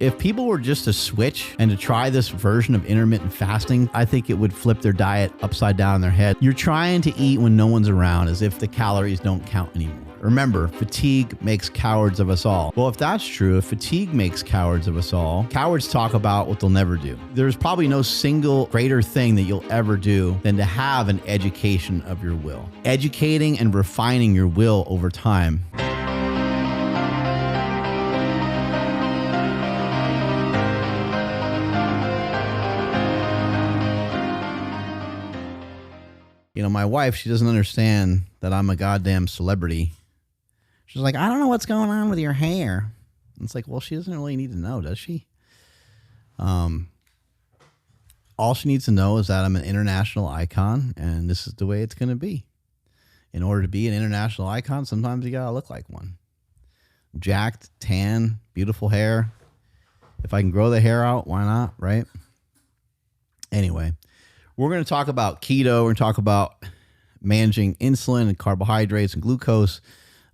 If people were just to switch and to try this version of intermittent fasting, I think it would flip their diet upside down in their head. You're trying to eat when no one's around, as if the calories don't count anymore. Remember, fatigue makes cowards of us all. Well, if that's true, if fatigue makes cowards of us all, cowards talk about what they'll never do. There's probably no single greater thing that you'll ever do than to have an education of your will. Educating and refining your will over time. You know, my wife, she doesn't understand that I'm a goddamn celebrity. She's like, I don't know what's going on with your hair. And it's like, well, she doesn't really need to know, does she? All she needs to know is that I'm an international icon, and this is the way it's going to be. In order to be an international icon, sometimes you got to look like one. Jacked, tan, beautiful hair. If I can grow the hair out, why not, right? Anyway. We're going to talk about keto. We're going to talk about managing insulin and carbohydrates and glucose,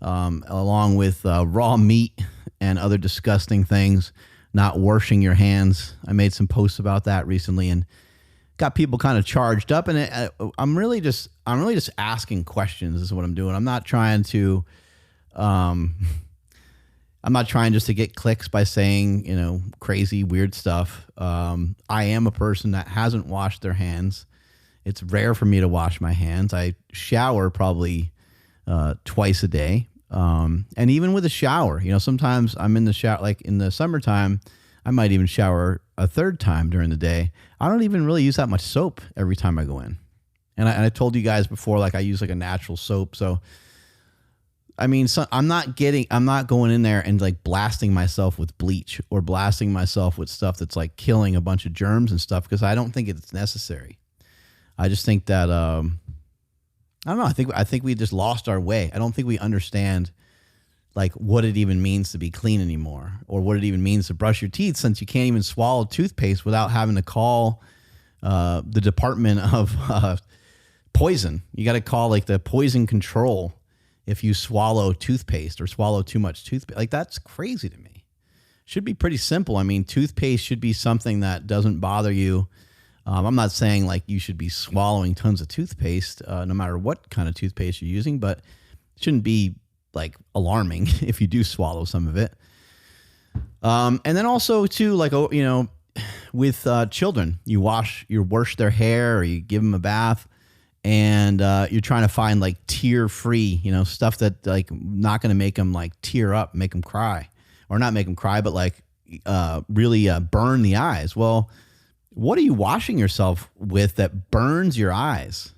along with raw meat and other disgusting things, not washing your hands. I made some posts about that recently and got people kind of charged up. And I'm really just asking questions is what I'm doing. I'm not trying just to get clicks by saying, you know, crazy, weird stuff. I am a person that hasn't washed their hands. It's rare for me to wash my hands. I shower probably twice a day. And even with a shower, you know, sometimes I'm in the shower, like in the summertime, I might even shower a third time during the day. I don't even really use that much soap every time I go in. And I told you guys before, like I use like a natural soap. So I mean, so I'm not going in there and like blasting myself with bleach or blasting myself with stuff that's like killing a bunch of germs and stuff, because I don't think it's necessary. I just think that, I don't know. I think we just lost our way. I don't think we understand like what it even means to be clean anymore, or what it even means to brush your teeth, since you can't even swallow toothpaste without having to call the Department of Poison. You got to call like the poison control if you swallow toothpaste or swallow too much toothpaste. Like, that's crazy to me. Should be pretty simple. I mean, toothpaste should be something that doesn't bother you. I'm not saying like you should be swallowing tons of toothpaste, no matter what kind of toothpaste you're using, but it shouldn't be like alarming if you do swallow some of it. And then also too, like, you know, with children, you wash their hair or you give them a bath. And you're trying to find like tear-free, you know, stuff that like not going to make them like tear up, make them cry, or not make them cry, but like really burn the eyes. Well, what are you washing yourself with that burns your eyes?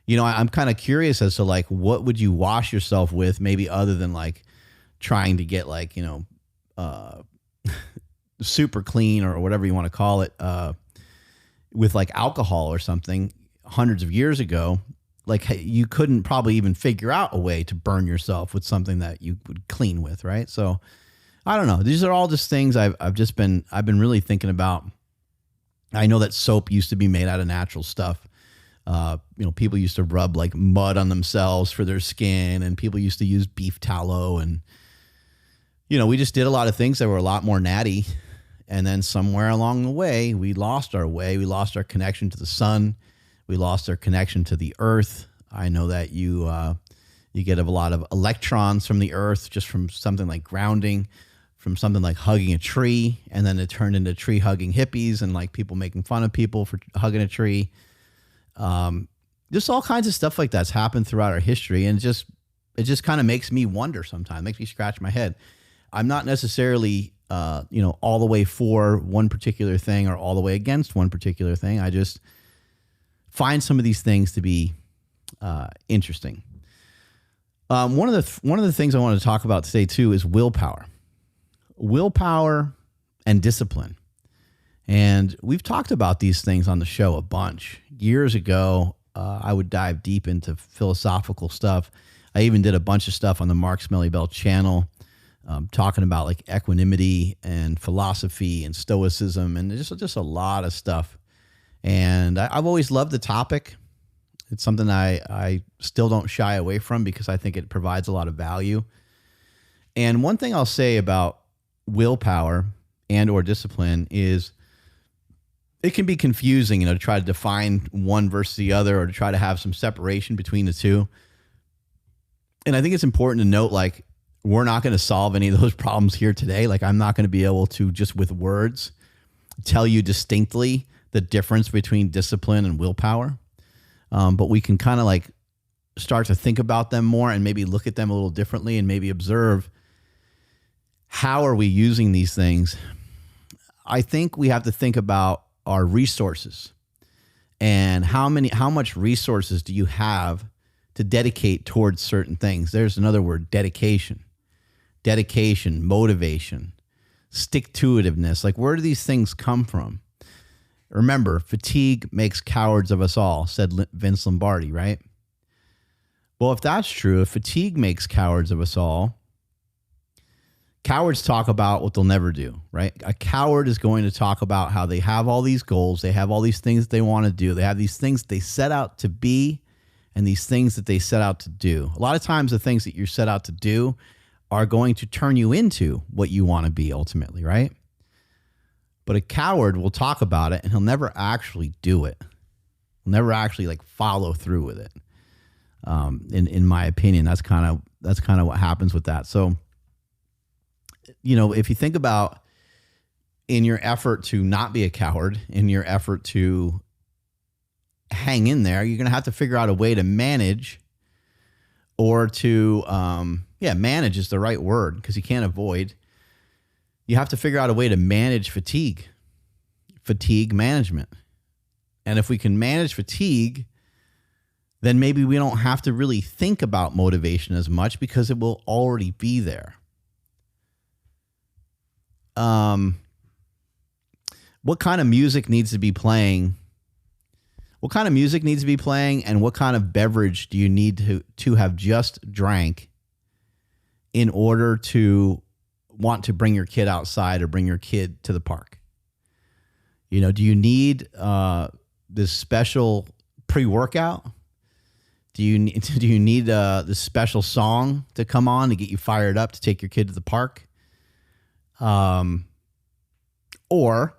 You know, I'm kind of curious as to like, what would you wash yourself with, maybe other than like trying to get like, you know, super clean or whatever you want to call it, with like alcohol or something. Hundreds of years ago, like you couldn't probably even figure out a way to burn yourself with something that you would clean with, right? So I don't know. These are all just things I've been really thinking about. I know that soap used to be made out of natural stuff. You know, people used to rub like mud on themselves for their skin, and people used to use beef tallow, and you know, we just did a lot of things that were a lot more natty. And then somewhere along the way, we lost our way. We lost our connection to the sun. We lost our connection to the earth. I know that you get a lot of electrons from the earth just from something like grounding, from something like hugging a tree, and then it turned into tree hugging hippies and like people making fun of people for hugging a tree. Just all kinds of stuff like that's happened throughout our history, and it just kind of makes me wonder sometimes, makes me scratch my head. I'm not necessarily you know, all the way for one particular thing or all the way against one particular thing. I just find some of these things to be interesting. One of the things I want to talk about today too is willpower and discipline. And we've talked about these things on the show a bunch. Years ago, I would dive deep into philosophical stuff. I even did a bunch of stuff on the Mark Smelly Bell channel, talking about like equanimity and philosophy and stoicism and just a lot of stuff. And I've always loved the topic. It's something I still don't shy away from because I think it provides a lot of value. And one thing I'll say about willpower and or discipline is it can be confusing, to try to define one versus the other or to try to have some separation between the two. And I think it's important to note, like, we're not going to solve any of those problems here today. Like, I'm not going to be able to just with words tell you distinctly the difference between discipline and willpower. But we can kind of like start to think about them more and maybe look at them a little differently and maybe observe how are we using these things. I think we have to think about our resources and how much resources do you have to dedicate towards certain things. There's another word, dedication, motivation, stick-to-itiveness. Like, where do these things come from? Remember, fatigue makes cowards of us all, said Vince Lombardi, right? Well, if that's true, if fatigue makes cowards of us all, cowards talk about what they'll never do, right? A coward is going to talk about how they have all these goals, they have all these things that they want to do, they have these things they set out to be, and these things that they set out to do. A lot of times the things that you set out to do are going to turn you into what you want to be ultimately, right? But a coward will talk about it and he'll never actually do it. He'll never actually like follow through with it. In my opinion, that's kind of what happens with that. So, if you think about in your effort to not be a coward, in your effort to hang in there, you're going to have to figure out a way to manage or to, manage is the right word because you can't avoid. You have to figure out a way to manage fatigue management. And if we can manage fatigue, then maybe we don't have to really think about motivation as much because it will already be there. What kind of music needs to be playing? What kind of music needs to be playing, and what kind of beverage do you need to have just drank in order to want to bring your kid outside or bring your kid to the park? Do you need this special pre-workout? Do you need this special song to come on to get you fired up to take your kid to the park? Or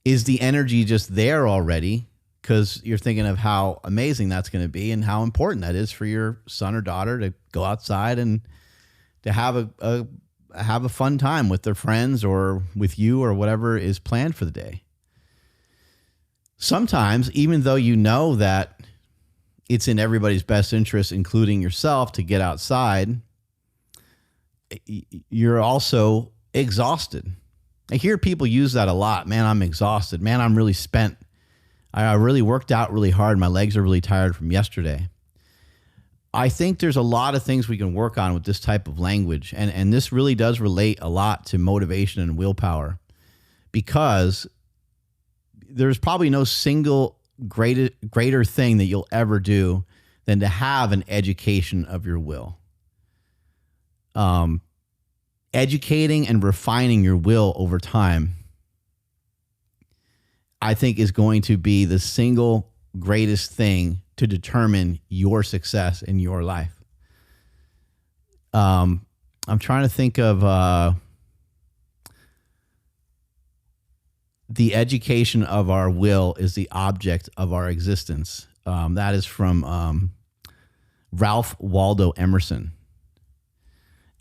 is the energy just there already because you're thinking of how amazing that's going to be and how important that is for your son or daughter to go outside and to have a fun time with their friends or with you or whatever is planned for the day. Sometimes, even though you know that it's in everybody's best interest, including yourself, to get outside, you're also exhausted. I hear people use that a lot. Man, I'm exhausted. Man, I'm really spent. I really worked out really hard. My legs are really tired from yesterday. I think there's a lot of things we can work on with this type of language. And this really does relate a lot to motivation and willpower, because there's probably no single greater thing that you'll ever do than to have an education of your will. Educating and refining your will over time, I think, is going to be the single greatest thing to determine your success in your life. I'm trying to think of the education of our will is the object of our existence. That is from Ralph Waldo Emerson.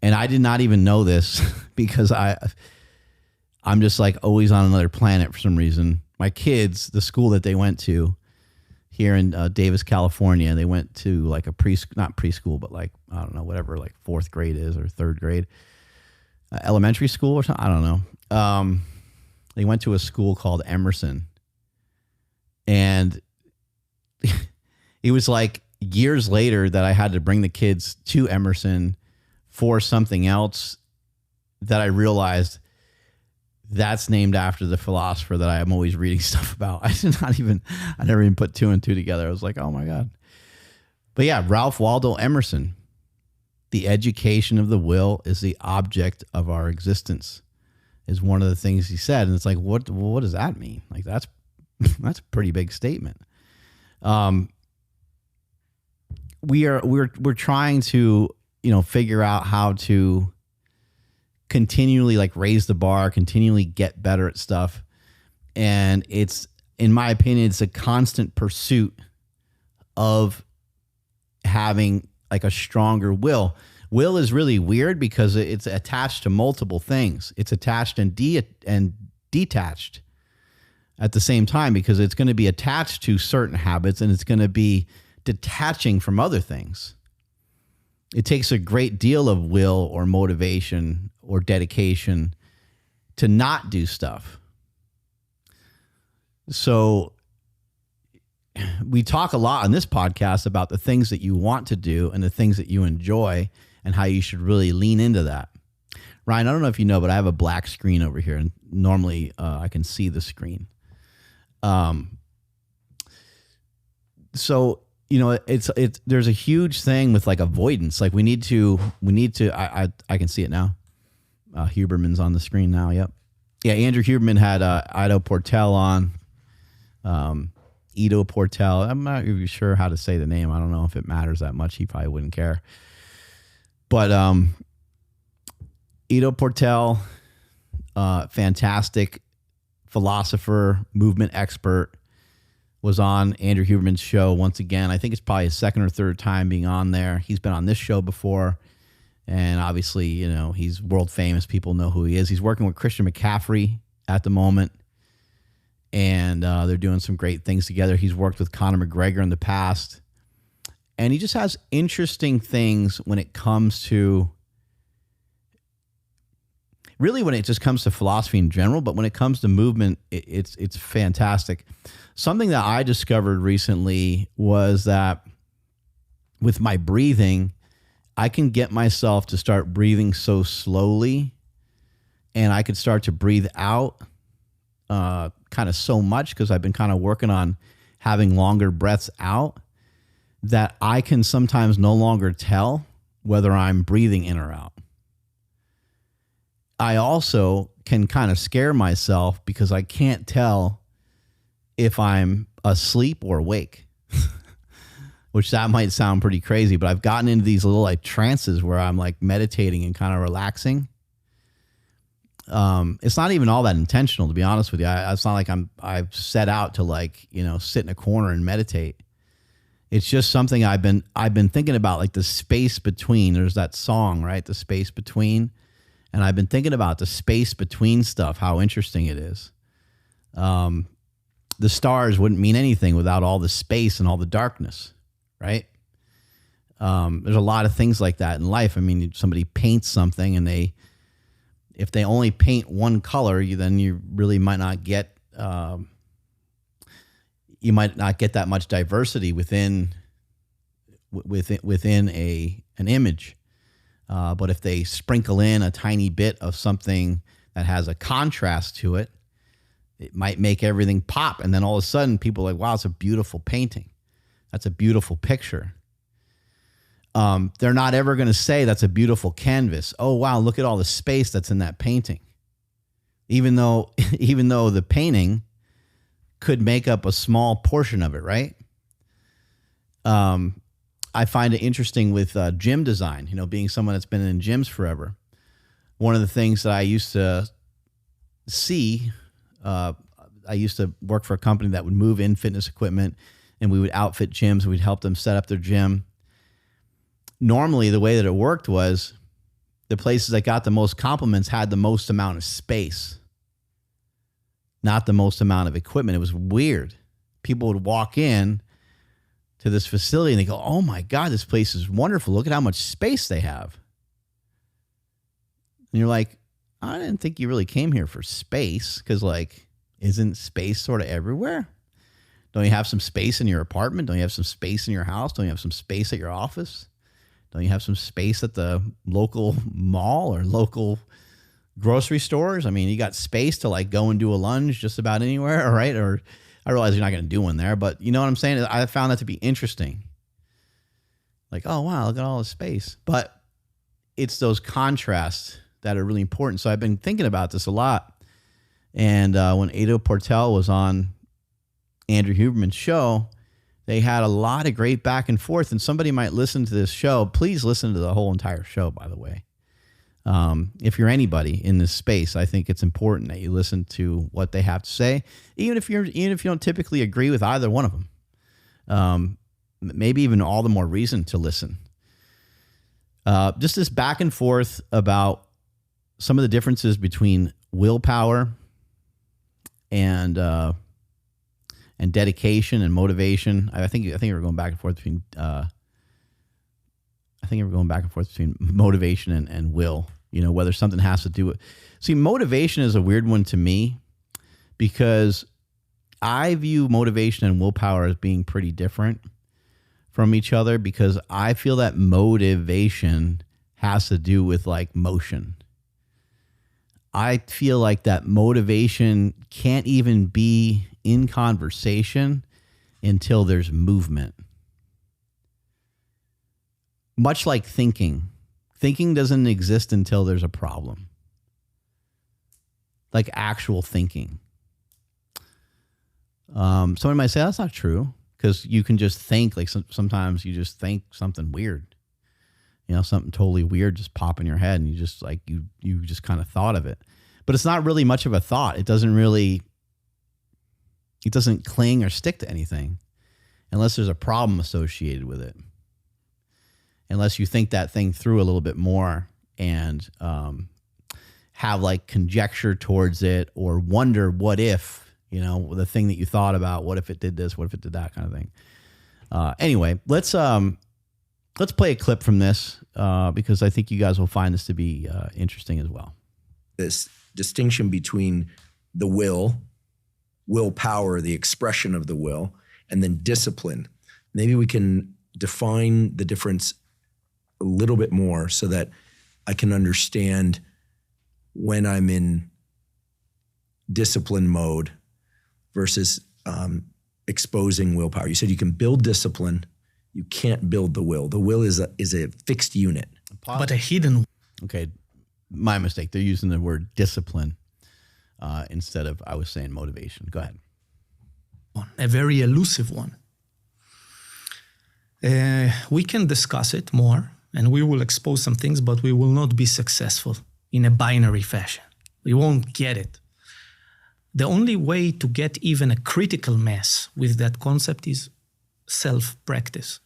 And I did not even know this because I'm just like always on another planet for some reason. My kids, the school that they went to here in Davis, California, they went to like a not preschool, but like, I don't know, whatever like fourth grade is or third grade, elementary school or something. I don't know. They went to a school called Emerson, and it was like years later that I had to bring the kids to Emerson for something else that I realized that's named after the philosopher that I am always reading stuff about. I never even put two and two together. I was like, oh my God. But yeah, Ralph Waldo Emerson, the education of the will is the object of our existence, is one of the things he said. And it's like, what does that mean? Like, that's a pretty big statement. We're trying to, figure out how to continually like raise the bar, continually get better at stuff. And it's, in my opinion, it's a constant pursuit of having like a stronger will. Will is really weird because it's attached to multiple things. It's attached and detached at the same time, because it's going to be attached to certain habits and it's going to be detaching from other things. It takes a great deal of will or motivation or dedication to not do stuff. So we talk a lot on this podcast about the things that you want to do and the things that you enjoy and how you should really lean into that. Ryan, I don't know if you know, but I have a black screen over here, and normally I can see the screen. So, you know, it's there's a huge thing with like avoidance. Like we need to, I can see it now. Huberman's on the screen now. Yep. Yeah. Andrew Huberman had, Ido Portal on, Ido Portal. I'm not really sure how to say the name. I don't know if it matters that much. He probably wouldn't care. But, Ido Portal, fantastic philosopher, movement expert, was on Andrew Huberman's show once again. I think it's probably his second or third time being on there. He's been on this show before, and obviously, you know, he's world famous. People know who he is. He's working with Christian McCaffrey at the moment, and they're doing some great things together. He's worked with Conor McGregor in the past, and he just has interesting things when it comes to, really when it just comes to philosophy in general, but when it comes to movement, it's fantastic. Something that I discovered recently was that with my breathing, I can get myself to start breathing so slowly, and I could start to breathe out kind of so much, because I've been kind of working on having longer breaths out, that I can sometimes no longer tell whether I'm breathing in or out. I also can kind of scare myself because I can't tell if I'm asleep or awake, which that might sound pretty crazy, but I've gotten into these little like trances where I'm like meditating and kind of relaxing. It's not even all that intentional, to be honest with you. It's not like I've set out to like, you know, sit in a corner and meditate. It's just something I've been thinking about, like the space between. There's that song, right? The space between. And I've been thinking about the space between stuff, how interesting it is. The stars wouldn't mean anything without all the space and all the darkness, right? There's a lot of things like that in life. I mean, somebody paints something, and if they only paint one color, then you really might not get that much diversity within an image. But if they sprinkle in a tiny bit of something that has a contrast to it, it might make everything pop. And then all of a sudden people are like, wow, it's a beautiful painting. That's a beautiful picture. They're not ever going to say that's a beautiful canvas. Oh, wow, look at all the space that's in that painting. Even though the painting could make up a small portion of it, right? I find it interesting with gym design, you know, being someone that's been in gyms forever. One of the things that I used to see, I used to work for a company that would move in fitness equipment, and we would outfit gyms. We'd help them set up their gym. Normally, the way that it worked was the places that got the most compliments had the most amount of space, not the most amount of equipment. It was weird. People would walk in to this facility and they go, oh my God, this place is wonderful. Look at how much space they have. And you're like, I didn't think you really came here for space, because like, isn't space sort of everywhere? Don't you have some space in your apartment? Don't you have some space in your house? Don't you have some space at your office? Don't you have some space at the local mall or local grocery stores? I mean, you got space to like go and do a lunge just about anywhere, right? Or I realize you're not going to do one there, but you know what I'm saying? I found that to be interesting. Like, oh, wow, look at all the space. But it's those contrasts that are really important. So I've been thinking about this a lot. And when Ido Portal was on Andrew Huberman's show, they had a lot of great back and forth. And somebody might listen to this show. Please listen to the whole entire show, by the way. If you're anybody in this space, I think it's important that you listen to what they have to say, even if you don't typically agree with either one of them. Maybe even all the more reason to listen. Just this back and forth about some of the differences between willpower and dedication and motivation. I think we're going back and forth between. I think we're going back and forth between motivation and will. Whether something has to do with. See, motivation is a weird one to me because I view motivation and willpower as being pretty different from each other, because I feel that motivation has to do with like motion. I feel like that motivation can't even be in conversation until there's movement. Much like thinking. Thinking doesn't exist until there's a problem. Like actual thinking. Somebody might say that's not true, because you can just think, like sometimes you just think something weird. Something totally weird just pop in your head and you just like, you just kind of thought of it. But it's not really much of a thought. It doesn't cling or stick to anything unless there's a problem associated with it. Unless you think that thing through a little bit more and have like conjecture towards it, or wonder what if, the thing that you thought about, what if it did this, what if it did that kind of thing. Anyway, let's play a clip from this because I think you guys will find this to be interesting as well. This distinction between the willpower, the expression of the will, and then discipline. Maybe we can define the difference a little bit more so that I can understand when I'm in discipline mode versus exposing willpower. You said you can build discipline, you can't build the will. The will is a fixed unit. But a hidden. Okay, my mistake. They're using the word discipline instead of, I was saying, motivation. Go ahead. A very elusive one. We can discuss it more, and we will expose some things, but we will not be successful in a binary fashion. We won't get it. The only way to get even a critical mass with that concept is self-practice,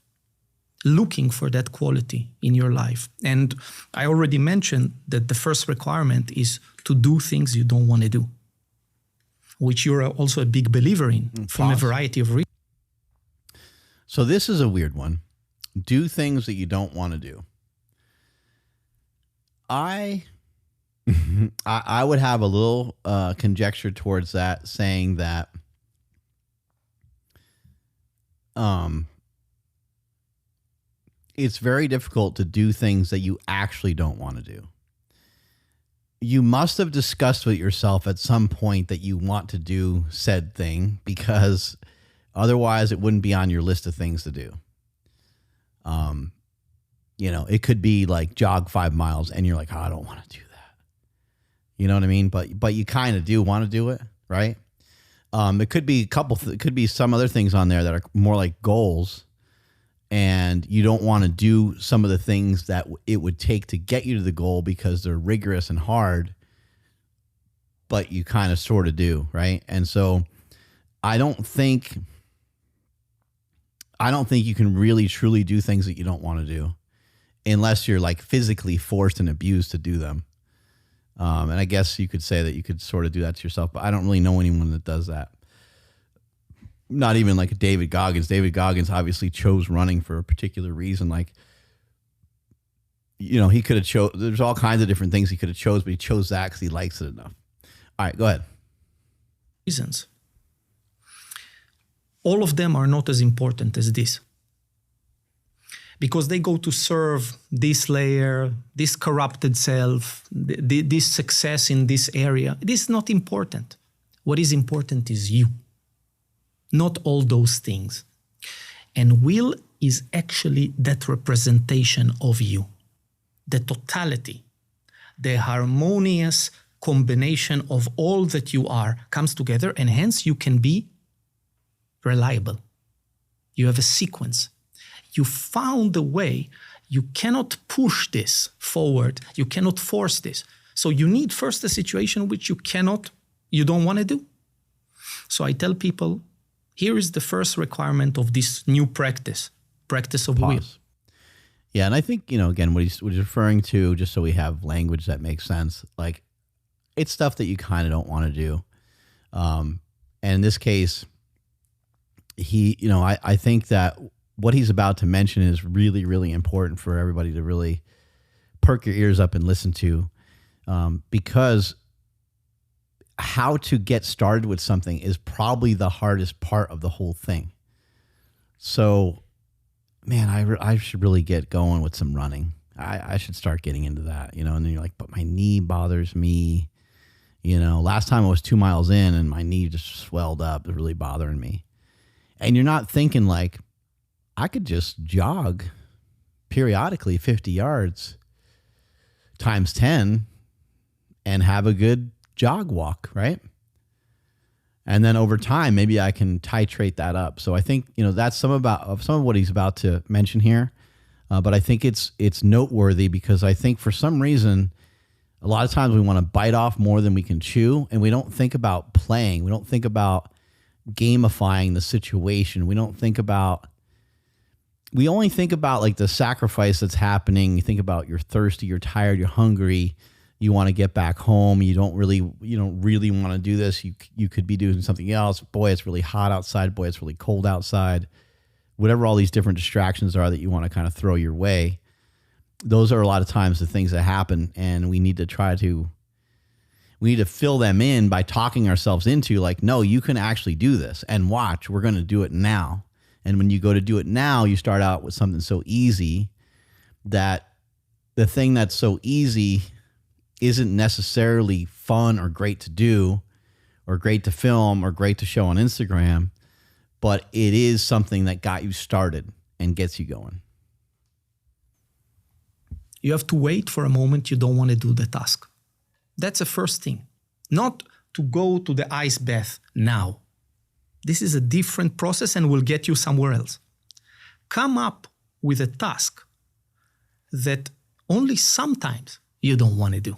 looking for that quality in your life. And I already mentioned that the first requirement is to do things you don't want to do, which you're also a big believer in from a variety of reasons. So this is a weird one. Do things that you don't want to do. I would have a little conjecture towards that, saying that it's very difficult to do things that you actually don't want to do. You must have discussed with yourself at some point that you want to do said thing, because otherwise it wouldn't be on your list of things to do. It could be like jog 5 miles and you're like, oh, I don't want to do that. You know what I mean? But you kind of do want to do it, right? It could be it could be some other things on there that are more like goals, and you don't want to do some of the things that it would take to get you to the goal because they're rigorous and hard, but you kind of sort of do, right? And so I don't think you can really truly do things that you don't want to do unless you're like physically forced and abused to do them. And I guess you could say that you could sort of do that to yourself, but I don't really know anyone that does that. Not even like David Goggins. David Goggins obviously chose running for a particular reason. Like, he could have chose, there's all kinds of different things he could have chose, but he chose that because he likes it enough. All right, go ahead. Reasons. All of them are not as important as this, because they go to serve this layer, this corrupted self, this success in this area. It is not important. What is important is you, not all those things. And will is actually that representation of you, the totality, the harmonious combination of all that you are comes together, and hence you can be reliable. You have a sequence. You found a way, You cannot push this forward. You cannot force this. So you need first a situation which you don't want to do. So I tell people, here is the first requirement of this new practice of will. Yeah, and I think, again, what he's referring to, just so we have language that makes sense, like it's stuff that you kind of don't want to do. And in this case, I think that what he's about to mention is really, really important for everybody to really perk your ears up and listen to, because how to get started with something is probably the hardest part of the whole thing. So, man, I should really get going with some running. I should start getting into that, and then you're like, but my knee bothers me. Last time I was 2 miles in and my knee just swelled up. It's really bothering me. And you're not thinking like, I could just jog periodically 50 yards times 10 and have a good jog walk, right? And then over time, maybe I can titrate that up. So I think, that's some of what he's about to mention here. But I think it's noteworthy because I think for some reason, a lot of times we want to bite off more than we can chew, and we don't think about playing. We don't think about gamifying the situation. We only think about like the sacrifice that's happening. You think about you're thirsty, you're tired, you're hungry, you want to get back home. You don't really want to do this. You could be doing something else. Boy, it's really hot outside. Boy, it's really cold outside. Whatever all these different distractions are that you want to kind of throw your way. Those are a lot of times the things that happen, and we need to fill them in by talking ourselves into like, no, you can actually do this, and watch, we're going to do it now. And when you go to do it now, you start out with something so easy that the thing that's so easy isn't necessarily fun or great to do or great to film or great to show on Instagram, but it is something that got you started and gets you going. You have to wait for a moment you don't want to do the task. That's the first thing. Not to go to the ice bath now. This is a different process and will get you somewhere else. Come up with a task that only sometimes you don't want to do.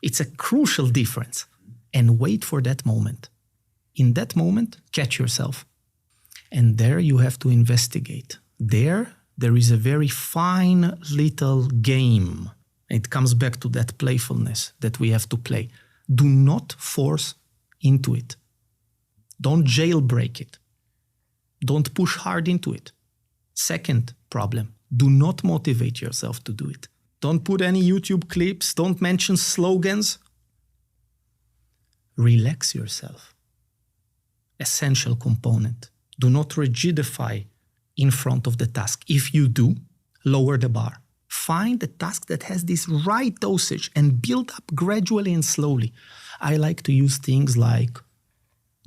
It's a crucial difference. And wait for that moment. In that moment, catch yourself. And there you have to investigate. There is a very fine little game. It comes back to that playfulness that we have to play. Do not force into it. Don't jailbreak it. Don't push hard into it. Second problem, do not motivate yourself to do it. Don't put any YouTube clips. Don't mention slogans. Relax yourself. Essential component. Do not rigidify in front of the task. If you do, lower the bar. Find a task that has this right dosage and build up gradually and slowly. I like to use things like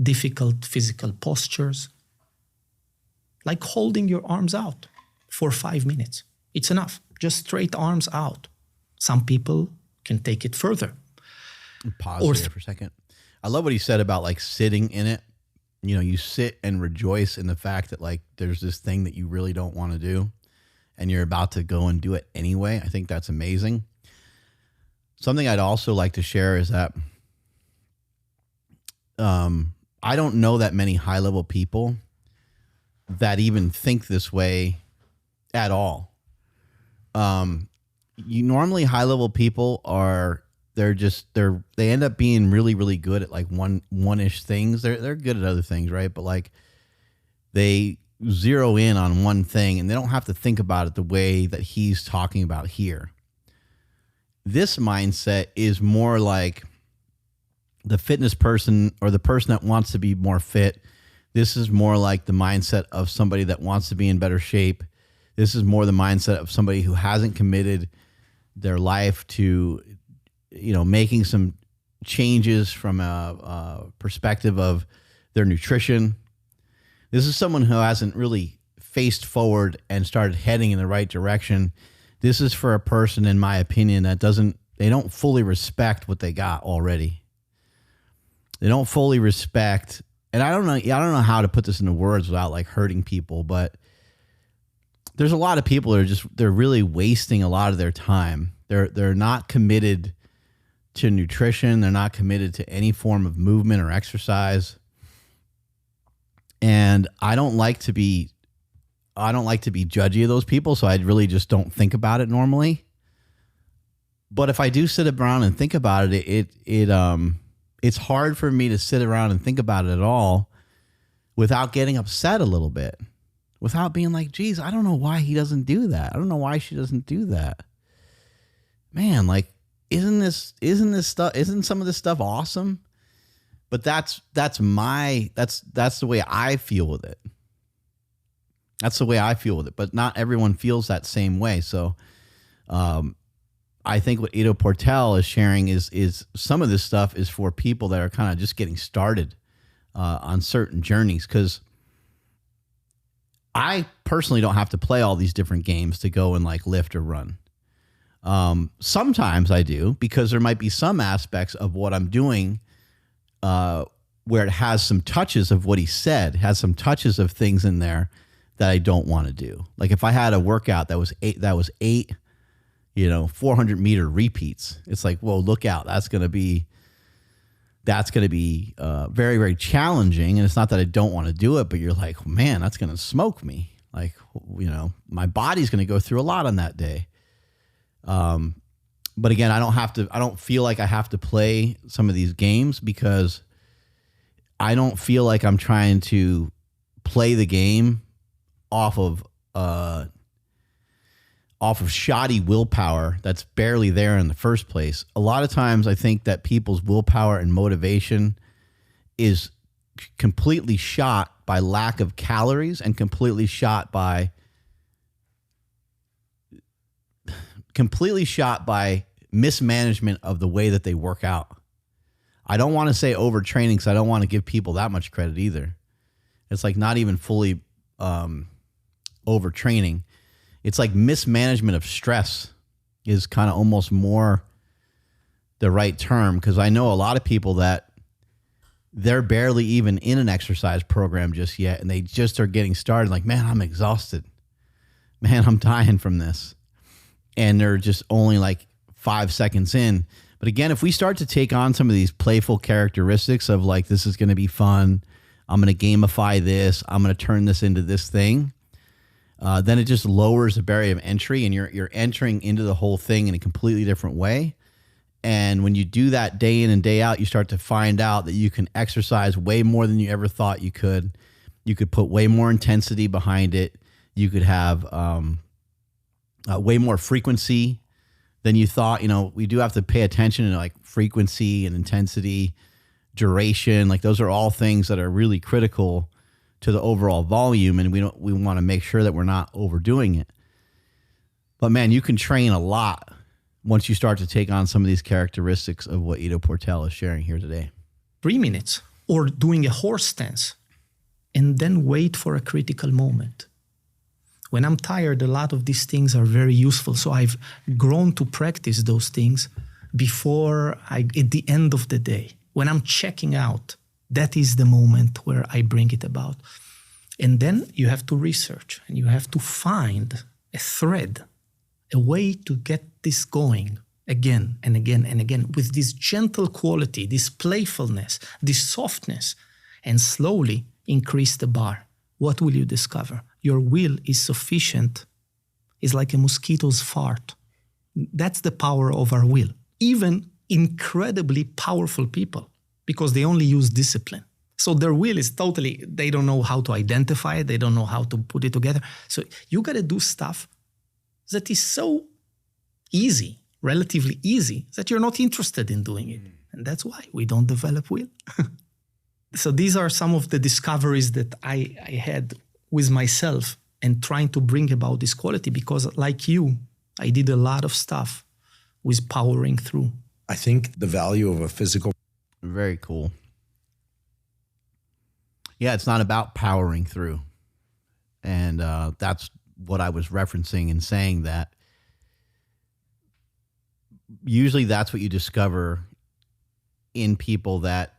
difficult physical postures, like holding your arms out for 5 minutes. It's enough. Just straight arms out. Some people can take it further. Pause here for a second. I love what he said about like sitting in it. You sit and rejoice in the fact that like there's this thing that you really don't want to do and you're about to go and do it anyway. I think that's amazing. Something I'd also like to share is that I don't know that many high-level people that even think this way at all. Normally high-level people they end up being really, really good at like one-ish things. They're good at other things, right? But like they zero in on one thing and they don't have to think about it the way that he's talking about here. This mindset is more like the fitness person or the person that wants to be more fit. This is more like the mindset of somebody that wants to be in better shape. This is more the mindset of somebody who hasn't committed their life to, making some changes from a perspective of their nutrition. This is someone who hasn't really faced forward and started heading in the right direction. This is for a person, in my opinion, that they don't fully respect what they got already. They don't fully respect, and I don't know how to put this into words without like hurting people, but there's a lot of people that they're really wasting a lot of their time. They're not committed to nutrition. They're not committed to any form of movement or exercise. And I don't like to be judgy of those people, so I really just don't think about it normally. But if I do sit around and think about it, it's hard for me to sit around and think about it at all without getting upset a little bit, without being like, geez, I don't know why he doesn't do that. I don't know why she doesn't do that. Man, like, isn't some of this stuff awesome? But that's the way I feel with it. That's the way I feel with it. But not everyone feels that same way. So, I think what Ido Portal is sharing is some of this stuff is for people that are kind of just getting started on certain journeys. Because I personally don't have to play all these different games to go and like lift or run. Sometimes I do, because there might be some aspects of what I'm doing where it has some touches of what he said, has some touches of things in there that I don't want to do. Like if I had a workout that was eight 400-meter repeats, it's like, whoa, look out. That's going to be very, very challenging. And it's not that I don't want to do it, but you're like, man, that's going to smoke me. Like, my body's going to go through a lot on that day. But again, I don't feel like I have to play some of these games, because I don't feel like I'm trying to play the game off of shoddy willpower that's barely there in the first place. A lot of times I think that people's willpower and motivation is completely shot by lack of calories and completely shot by mismanagement of the way that they work out. I don't want to say overtraining, because I don't want to give people that much credit either. It's like not even fully overtraining. It's like mismanagement of stress is kind of almost more the right term, because I know a lot of people that they're barely even in an exercise program just yet, and they just are getting started. Like, man, I'm exhausted. Man, I'm dying from this. And they're just only like 5 seconds in. But again, if we start to take on some of these playful characteristics of like, this is going to be fun, I'm going to gamify this, I'm going to turn this into this thing, then it just lowers the barrier of entry, and you're entering into the whole thing in a completely different way. And when you do that day in and day out, you start to find out that you can exercise way more than you ever thought you could. You could put way more intensity behind it. You could have way more frequency than you thought. We do have to pay attention to like frequency and intensity, duration. Like those are all things that are really critical to the overall volume, and we want to make sure that we're not overdoing it. But man, you can train a lot once you start to take on some of these characteristics of what Ido Portal is sharing here today. 3 minutes, or doing a horse stance, and then wait for a critical moment. When I'm tired, a lot of these things are very useful. So I've grown to practice those things at the end of the day. When I'm checking out, that is the moment where I bring it about. And then you have to research, and you have to find a thread, a way to get this going again and again and again with this gentle quality, this playfulness, this softness, and slowly increase the bar. What will you discover? Your will is sufficient, is like a mosquito's fart. That's the power of our will. Even incredibly powerful people, because they only use discipline. So their will is totally, they don't know how to identify it. They don't know how to put it together. So you got to do stuff that is so easy, relatively easy, that you're not interested in doing it. And that's why we don't develop will. So these are some of the discoveries that I had with myself and trying to bring about this quality, because like you, I did a lot of stuff with powering through. I think the value of a physical... Very cool. Yeah, it's not about powering through. And that's what I was referencing in saying that usually that's what you discover in people that,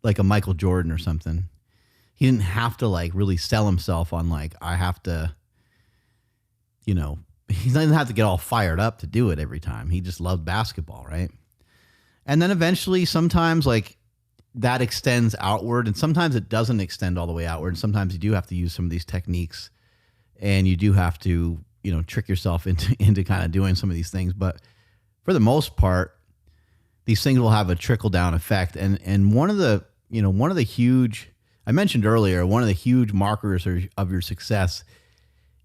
like a Michael Jordan or something. He didn't have to like really sell himself on like, I have to he doesn't have to get all fired up to do it every time. He just loved basketball, right? And then eventually sometimes like that extends outward, and sometimes it doesn't extend all the way outward. And sometimes you do have to use some of these techniques, and you do have to, trick yourself into kind of doing some of these things. But for the most part, these things will have a trickle down effect. And one of the huge, I mentioned earlier, one of the huge markers of your success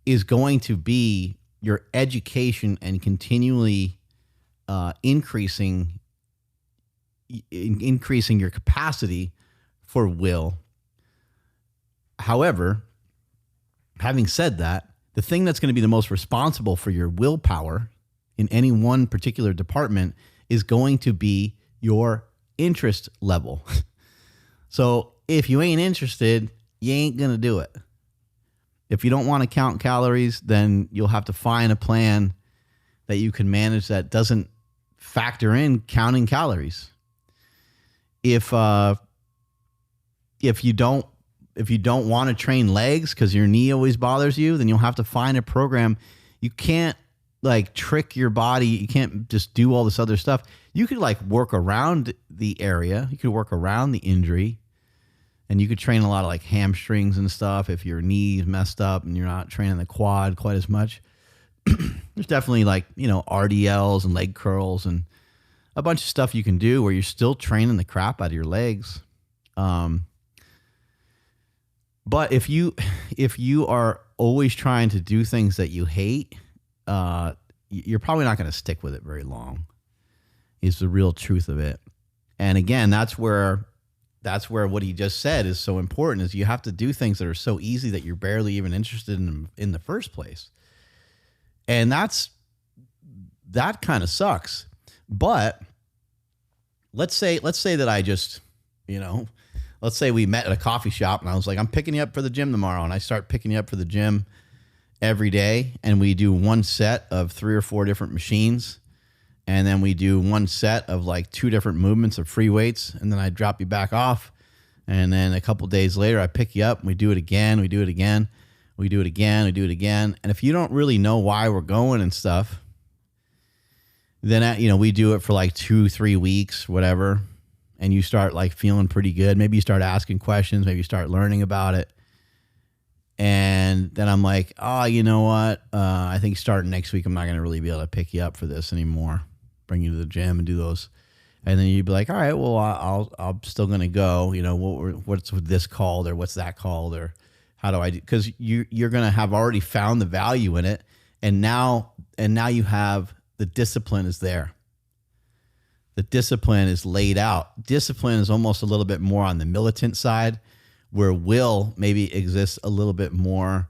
is going to be your education and continually increasing your capacity for will. However, having said that, the thing that's going to be the most responsible for your willpower in any one particular department is going to be your interest level. So if you ain't interested, you ain't going to do it. If you don't want to count calories, then you'll have to find a plan that you can manage that doesn't factor in counting calories. If you don't want to train legs because your knee always bothers you, then you'll have to find a program. You can't like trick your body. You can't just do all this other stuff. You could like work around the area. You could work around the injury, and you could train a lot of like hamstrings and stuff if your knee's messed up and you're not training the quad quite as much. There's definitely like, RDLs and leg curls and a bunch of stuff you can do where you're still training the crap out of your legs. But if you are always trying to do things that you hate, you're probably not going to stick with it very long. Is the real truth of it. And again, that's where what he just said is so important, is you have to do things that are so easy that you're barely even interested in the first place. And that kind of sucks. But let's say that I just, let's say we met at a coffee shop and I was like, I'm picking you up for the gym tomorrow. And I start picking you up for the gym every day. And we do one set of 3 or 4 different machines. And then we do one set of like 2 different movements of free weights. And then I drop you back off. And then a couple days later, I pick you up and we do it again. We do it again. We do it again. We do it again. And if you don't really know why we're going and stuff, then, we do it for like 2-3 weeks, whatever. And you start like feeling pretty good. Maybe you start asking questions. Maybe you start learning about it. And then I'm like, oh, you know what? I think starting next week, I'm not going to really be able to pick you up for this anymore. Bring you to the gym and do those. And then you'd be like, all right, well, I'm still going to go. What's this called, or what's that called, or how do I do? Because you're going to have already found the value in it. And now you have the discipline is there. The discipline is laid out. Discipline is almost a little bit more on the militant side, where will maybe exists a little bit more.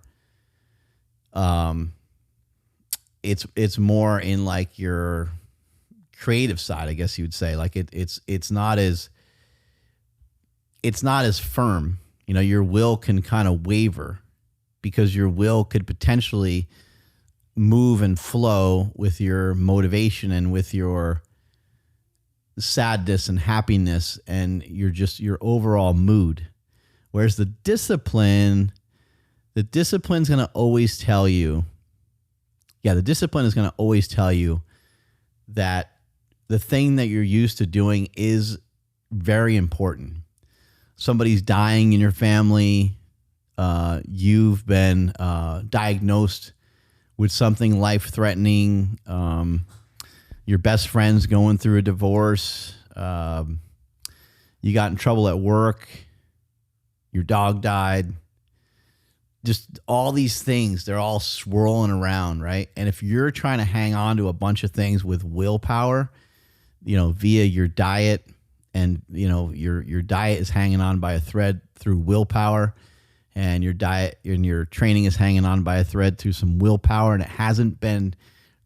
It's more in like your creative side, I guess you would say. Like it's not as firm. Your will can kind of waver because your will could potentially move and flow with your motivation and with your sadness and happiness and your overall mood. Whereas the discipline's going to always tell you, the discipline is going to always tell you that the thing that you're used to doing is very important. Somebody's dying in your family. You've been diagnosed with something life-threatening. Your best friend's going through a divorce. You got in trouble at work. Your dog died. Just all these things, they're all swirling around, right? And if you're trying to hang on to a bunch of things with willpower, via your diet, and your diet is hanging on by a thread through willpower, and your diet and your training is hanging on by a thread through some willpower, and it hasn't been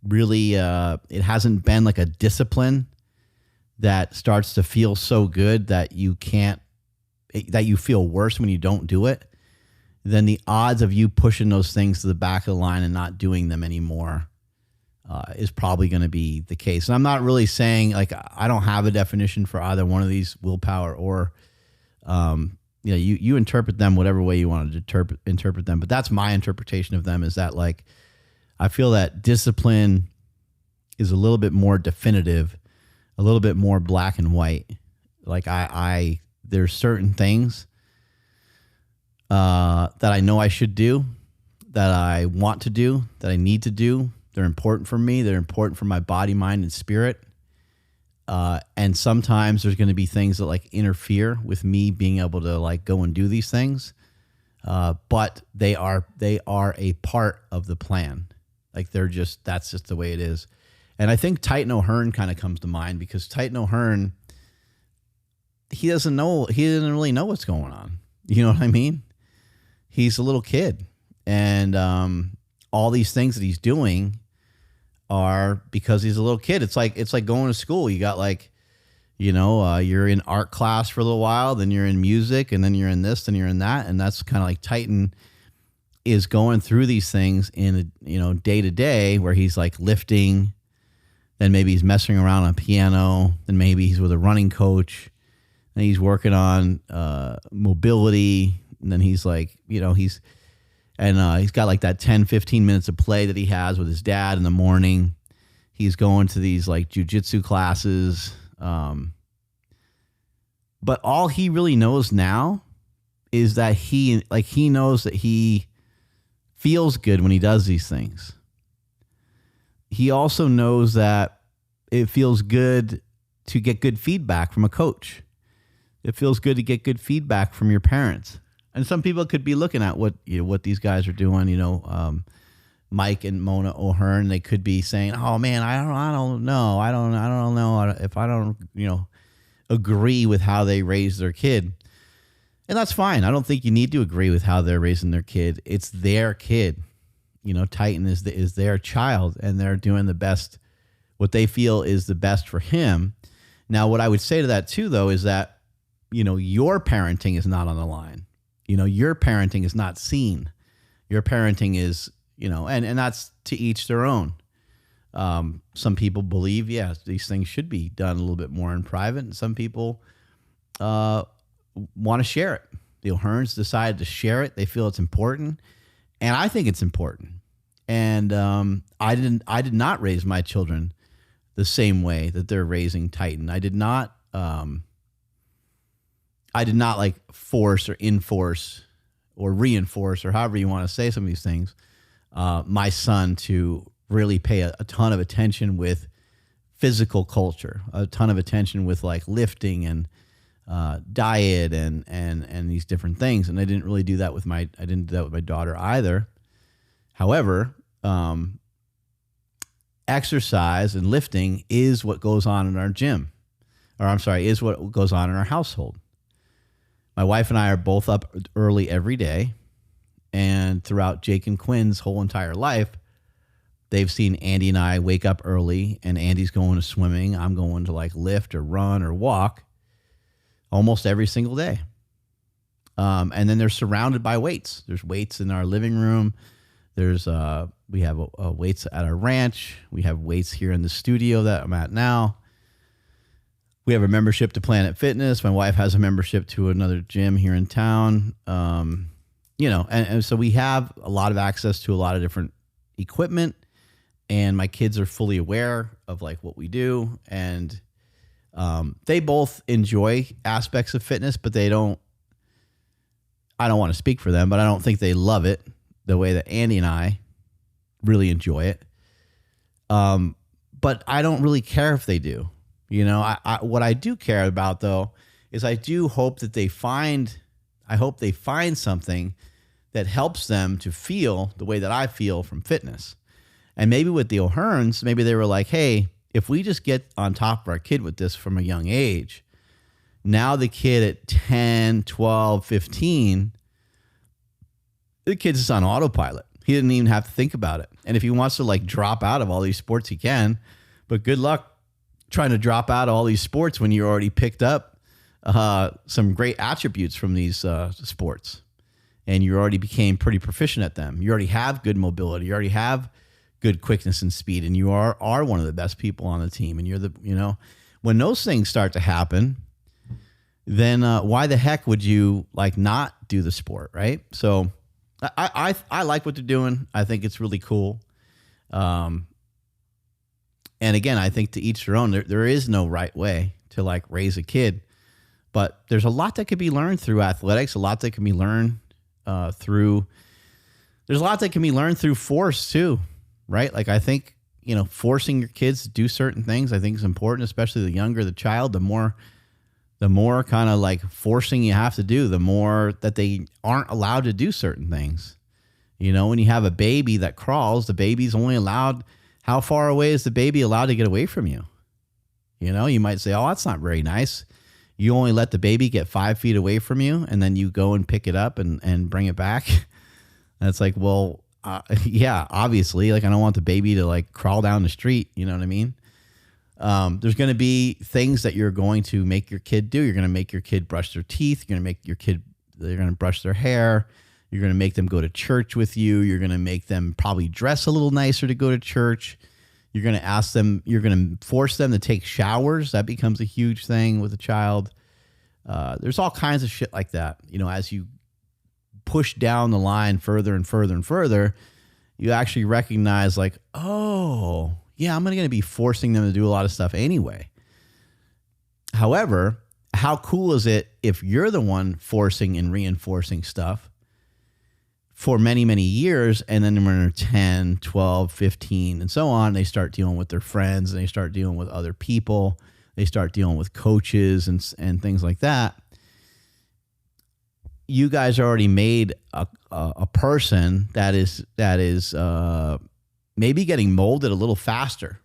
really like a discipline that starts to feel so good that you feel worse when you don't do it, then the odds of you pushing those things to the back of the line and not doing them anymore is probably going to be the case. And I'm not really saying, like, I don't have a definition for either one of these, willpower or, you interpret them whatever way you want to interpret them. But that's my interpretation of them, is that, like, I feel that discipline is a little bit more definitive, a little bit more black and white. Like there's certain things that I know I should do, that I want to do, that I need to do. They're important for me. They're important for my body, mind, and spirit. And sometimes there's going to be things that like interfere with me being able to like go and do these things. But they are a part of the plan. Like that's just the way it is. And I think Titan O'Hearn kind of comes to mind, because Titan O'Hearn, he doesn't really know what's going on. You know what I mean? He's a little kid, and all these things that he's doing are because he's a little kid. It's like going to school. You got like, you're in art class for a little while, then you're in music, and then you're in this, and you're in that. And that's kind of like Titan is going through these things in day to day, where he's like lifting, then maybe he's messing around on a piano, then maybe he's with a running coach, and he's working on mobility, and then he's like, he's got like that 10, 15 minutes of play that he has with his dad in the morning. He's going to these like jujitsu classes. But all he really knows now is that he knows that he feels good when he does these things. He also knows that it feels good to get good feedback from a coach. It feels good to get good feedback from your parents. And some people could be looking at what these guys are doing, Mike and Mona O'Hearn. They could be saying, "Oh man, I don't know. I don't know if I don't, agree with how they raise their kid." And that's fine. I don't think you need to agree with how they're raising their kid. It's their kid. Titan is their child, and they're doing the best, what they feel is the best for him. Now, what I would say to that too, though, is that, your parenting is not on the line. Your parenting is not seen. Your parenting is, and that's to each their own. Some people believe, yes, these things should be done a little bit more in private, and some people want to share it. The O'Hearns decided to share it. They feel it's important, and I think it's important. And I did not raise my children the same way that they're raising Titan. I did not like force or enforce or reinforce, or however you want to say some of these things, my son to really pay a ton of attention with physical culture, a ton of attention with like lifting and diet and these different things. And I didn't really do that with my daughter either. However, exercise and lifting is what goes on in our gym, is what goes on in our household. My wife and I are both up early every day, and throughout Jake and Quinn's whole entire life, they've seen Andy and I wake up early, and Andy's going to swimming. I'm going to like lift or run or walk almost every single day. And then they're surrounded by weights. There's weights in our living room. We have weights at our ranch. We have weights here in the studio that I'm at now. We have a membership to Planet Fitness. My wife has a membership to another gym here in town. And so we have a lot of access to a lot of different equipment, and my kids are fully aware of like what we do. And they both enjoy aspects of fitness, but I don't want to speak for them, but I don't think they love it the way that Andy and I really enjoy it. But I don't really care if they do. What I do care about, though, is I hope they find something that helps them to feel the way that I feel from fitness. And maybe with the O'Hearns, maybe they were like, hey, if we just get on top of our kid with this from a young age, now the kid at 10, 12, 15, the kid's just on autopilot. He didn't even have to think about it. And if he wants to like drop out of all these sports, he can. But good luck trying to drop out of all these sports when you already picked up some great attributes from these sports, and you already became pretty proficient at them. You already have good mobility. You already have good quickness and speed, and you are one of the best people on the team. And you're when those things start to happen, then why the heck would you like not do the sport, right? So I like what they're doing. I think it's really cool. And again, I think to each their own. There is no right way to like raise a kid, but there's a lot that could be learned through athletics. A lot that can be learned through. There's a lot that can be learned through force too, right? Like I think forcing your kids to do certain things, I think is important, especially the younger the child. The more kind of like forcing you have to do, the more that they aren't allowed to do certain things. When you have a baby that crawls, the baby's only allowed. How far away is the baby allowed to get away from you? You might say, oh, that's not very nice. You only let the baby get 5 feet away from you, and then you go and pick it up and bring it back. And it's like, well, yeah, obviously, like I don't want the baby to like crawl down the street. You know what I mean? There's going to be things that you're going to make your kid do. You're going to make your kid brush their teeth. You're going to make your kid, they're going to brush their hair. You're going to make them go to church with you. You're going to make them probably dress a little nicer to go to church. You're going to ask them, you're going to force them to take showers. That becomes a huge thing with a child. There's all kinds of shit like that. As you push down the line further and further and further, you actually recognize like, oh, yeah, I'm going to be forcing them to do a lot of stuff anyway. However, how cool is it if you're the one forcing and reinforcing stuff for many, many years, and then when they're 10, 12, 15, and so on, they start dealing with their friends, and they start dealing with other people, they start dealing with coaches and things like that. You guys already made a person that is maybe getting molded a little faster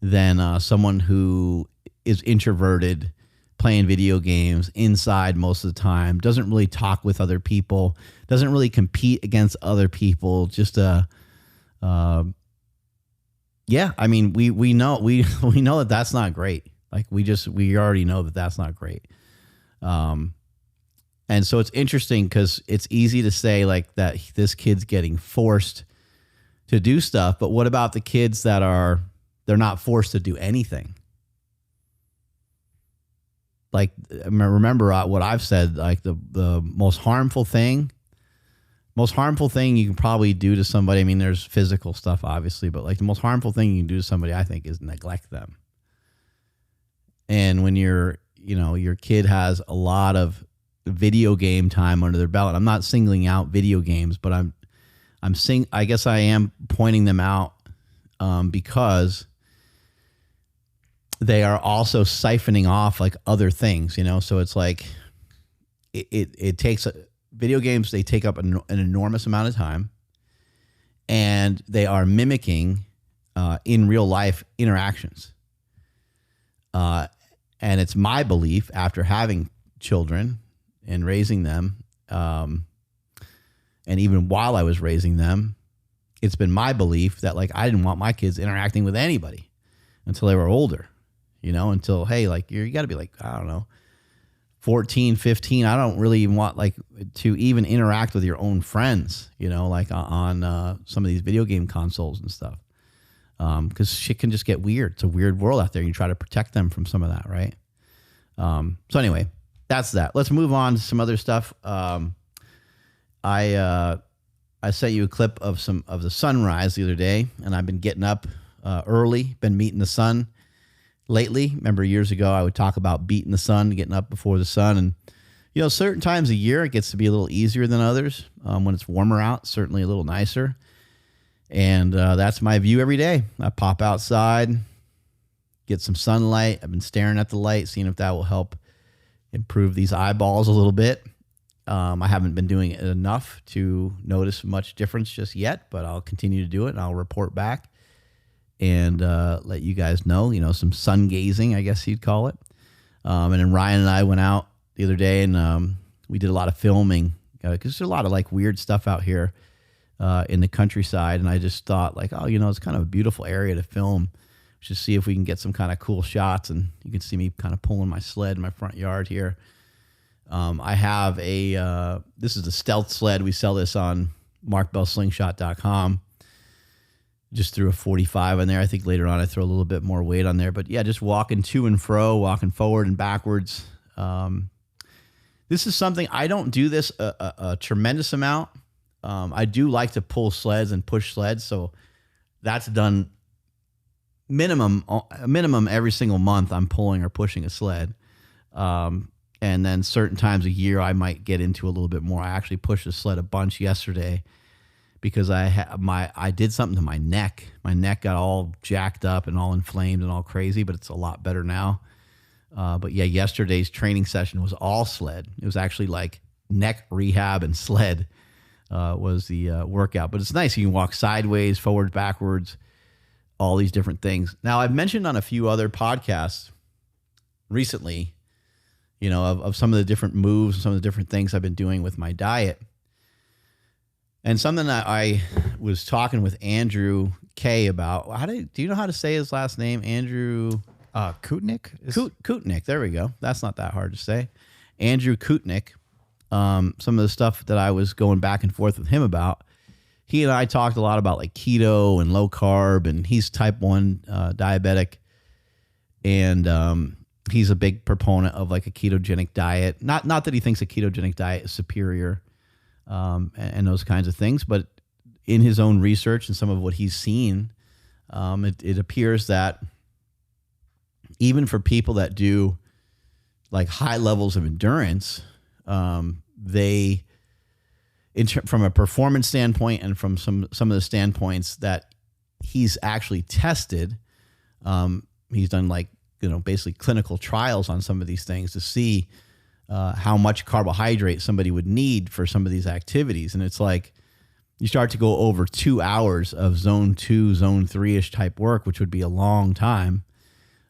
than someone who is introverted, playing video games inside most of the time, doesn't really talk with other people, doesn't really compete against other people. Just yeah, I mean, we know that that's not great. Like we already know that that's not great. And so it's interesting because it's easy to say like that this kid's getting forced to do stuff, but what about the kids that they're not forced to do anything? Like, remember what I've said, like the most harmful thing you can probably do to somebody. I mean, there's physical stuff, obviously, but like the most harmful thing you can do to somebody, I think, is neglect them. And when your kid has a lot of video game time under their belt, I'm not singling out video games, but I guess I am pointing them out because they are also siphoning off like other things, so it's like it takes video games. They take up an enormous amount of time, and they are mimicking in real life interactions. And it's my belief, after having children and raising them, and even while I was raising them, it's been my belief that like I didn't want my kids interacting with anybody until they were older. Until, hey, like you got to be like, I don't know, 14, 15. I don't really even want like to even interact with your own friends, like on some of these video game consoles and stuff. Because shit can just get weird. It's a weird world out there. You try to protect them from some of that, right? So anyway, that's that. Let's move on to some other stuff. I sent you a clip of the sunrise the other day, and I've been getting up early, been meeting the sun lately. Remember years ago, I would talk about beating the sun, getting up before the sun. And, certain times a year, it gets to be a little easier than others. When it's warmer out, certainly a little nicer. And that's my view every day. I pop outside, get some sunlight. I've been staring at the light, seeing if that will help improve these eyeballs a little bit. I haven't been doing it enough to notice much difference just yet, but I'll continue to do it, and I'll report back and let you guys know, some sun gazing, I guess you'd call it. And then Ryan and I went out the other day, and we did a lot of filming because there's a lot of like weird stuff out here in the countryside. And I just thought like, oh, it's kind of a beautiful area to film. Just see if we can get some kind of cool shots. And you can see me kind of pulling my sled in my front yard here. I have this is the Stealth Sled. We sell this on markbellslingshot.com. Just threw a 45 on there. I think later on I throw a little bit more weight on there. But yeah, just walking to and fro, walking forward and backwards. This is something, I don't do this a tremendous amount. I do like to pull sleds and push sleds. So that's done minimum every single month. I'm pulling or pushing a sled. And then certain times a year, I might get into a little bit more. I actually pushed a sled a bunch yesterday because I did something to my neck. My neck got all jacked up and all inflamed and all crazy, but it's a lot better now. But yeah, yesterday's training session was all sled. It was actually like neck rehab and sled was the workout. But it's nice. You can walk sideways, forward, backwards, all these different things. Now, I've mentioned on a few other podcasts recently, of some of the different moves, some of the different things I've been doing with my diet. And something that I was talking with Andrew K about. Do you know how to say his last name? Andrew Kutnik? Kutnik. There we go. That's not that hard to say. Andrew Kutnik. Some of the stuff that I was going back and forth with him about. He and I talked a lot about like keto and low carb, and he's type 1 diabetic. And he's a big proponent of like a ketogenic diet. Not that he thinks a ketogenic diet is superior and those kinds of things, but in his own research and some of what he's seen, it appears that even for people that do like high levels of endurance, from a performance standpoint and from some of the standpoints that he's actually tested, he's done like, basically clinical trials on some of these things to see how much carbohydrate somebody would need for some of these activities. And it's like you start to go over 2 hours of zone 2, zone 3-ish type work, which would be a long time.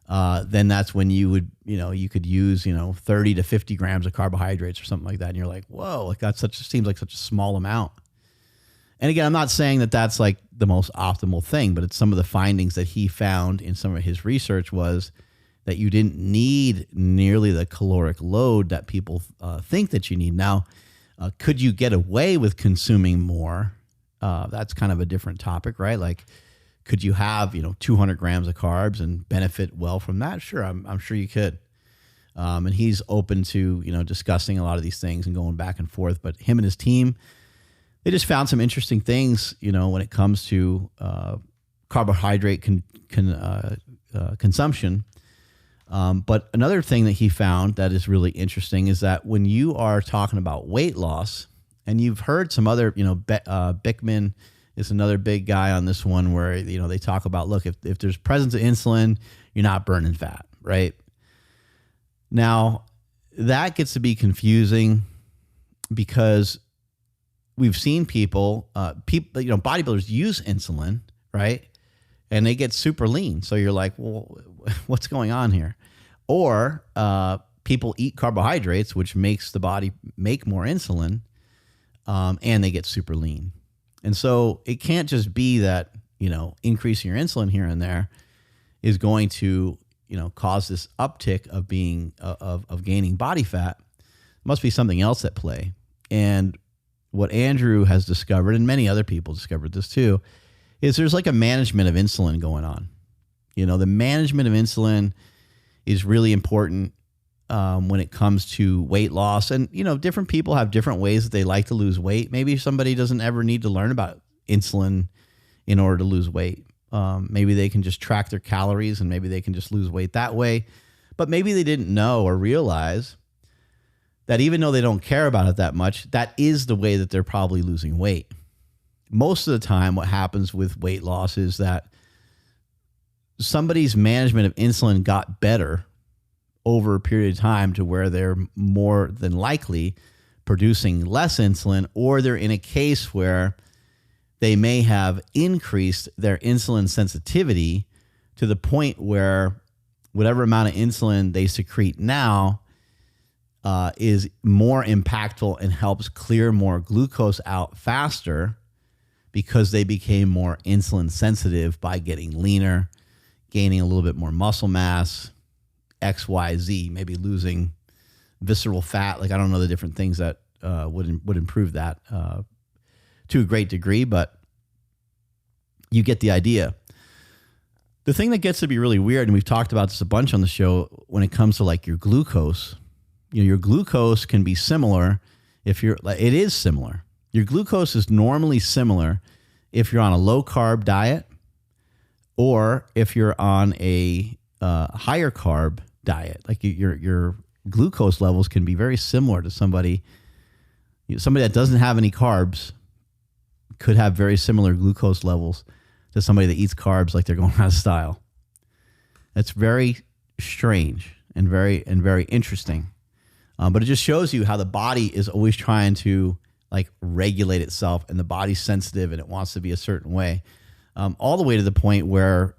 Then that's when you would, you could use, 30 to 50 grams of carbohydrates or something like that. And you're like, whoa, like seems like such a small amount. And again, I'm not saying that that's like the most optimal thing, but it's some of the findings that he found in some of his research was that you didn't need nearly the caloric load that people think that you need. Now, could you get away with consuming more? That's kind of a different topic, right? Like, could you have, 200 grams of carbs and benefit well from that? Sure, I'm sure you could. And he's open to, discussing a lot of these things and going back and forth. But him and his team, they just found some interesting things, when it comes to carbohydrate consumption. But another thing that he found that is really interesting is that when you are talking about weight loss, and you've heard some other, Bickman is another big guy on this one where, they talk about, look, if there's presence of insulin, you're not burning fat, right? Now, that gets to be confusing because we've seen people, bodybuilders use insulin, right? And they get super lean. So you're like, well, what's going on here? Or people eat carbohydrates, which makes the body make more insulin, and they get super lean. And so it can't just be that, increasing your insulin here and there is going to, cause this uptick of being, of gaining body fat. There must be something else at play. And what Andrew has discovered, and many other people discovered this too, is there's like a management of insulin going on. The management of insulin is really important when it comes to weight loss. And, different people have different ways that they like to lose weight. Maybe somebody doesn't ever need to learn about insulin in order to lose weight. Maybe they can just track their calories and maybe they can just lose weight that way. But maybe they didn't know or realize that even though they don't care about it that much, that is the way that they're probably losing weight. Most of the time, what happens with weight loss is that somebody's management of insulin got better over a period of time to where they're more than likely producing less insulin, or they're in a case where they may have increased their insulin sensitivity to the point where whatever amount of insulin they secrete now is more impactful and helps clear more glucose out faster because they became more insulin sensitive by getting leaner, gaining a little bit more muscle mass, XYZ, maybe losing visceral fat. Like, I don't know the different things that would improve that to a great degree, but you get the idea. The thing that gets to be really weird, and we've talked about this a bunch on the show, when it comes to like your glucose, your glucose can be similar if it is similar. Your glucose is normally similar if you're on a low carb diet Or if you're on a higher carb diet, like your glucose levels can be very similar to somebody that doesn't have any carbs could have very similar glucose levels to somebody that eats carbs like they're going out of style. That's very strange and very interesting. But it just shows you how the body is always trying to like regulate itself, and the body's sensitive and it wants to be a certain way. All the way to the point where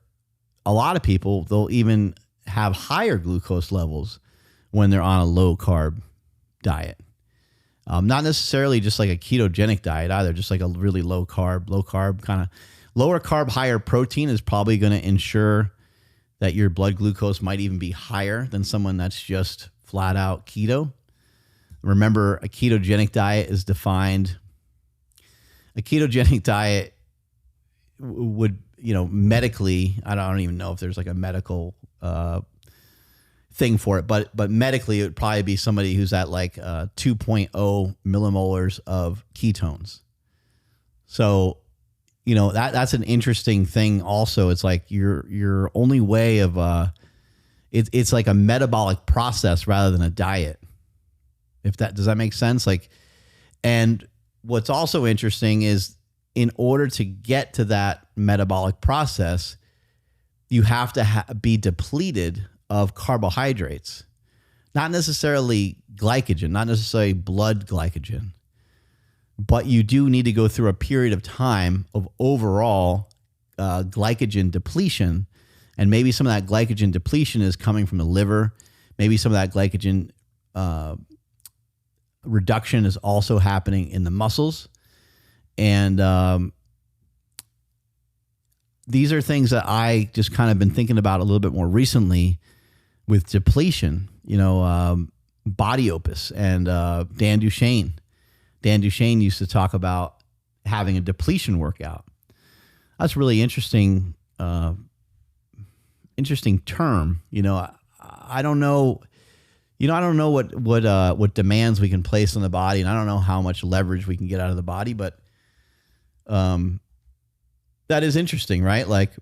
a lot of people, they'll even have higher glucose levels when they're on a low carb diet. Not necessarily just like a ketogenic diet either, just like a really low carb kind of lower carb, higher protein is probably going to ensure that your blood glucose might even be higher than someone that's just flat out keto. Remember, a ketogenic diet is defined. A ketogenic diet would, medically, I don't even know if there's like a medical thing for it, but medically it would probably be somebody who's at like 2.0 millimolars of ketones. So, that's an interesting thing also. It's like your only way of it's like a metabolic process rather than a diet. Does that make sense? And what's also interesting is in order to get to that metabolic process, you have to be depleted of carbohydrates, not necessarily glycogen, not necessarily blood glycogen, but you do need to go through a period of time of overall glycogen depletion. And maybe some of that glycogen depletion is coming from the liver. Maybe some of that glycogen reduction is also happening in the muscles. And these are things that I just kind of been thinking about a little bit more recently with depletion, Body Opus and Dan Duchaine. Dan Duchaine used to talk about having a depletion workout. That's really interesting. Interesting term. I don't know. I don't know what demands we can place on the body, and I don't know how much leverage we can get out of the body, but that is interesting, right? Like,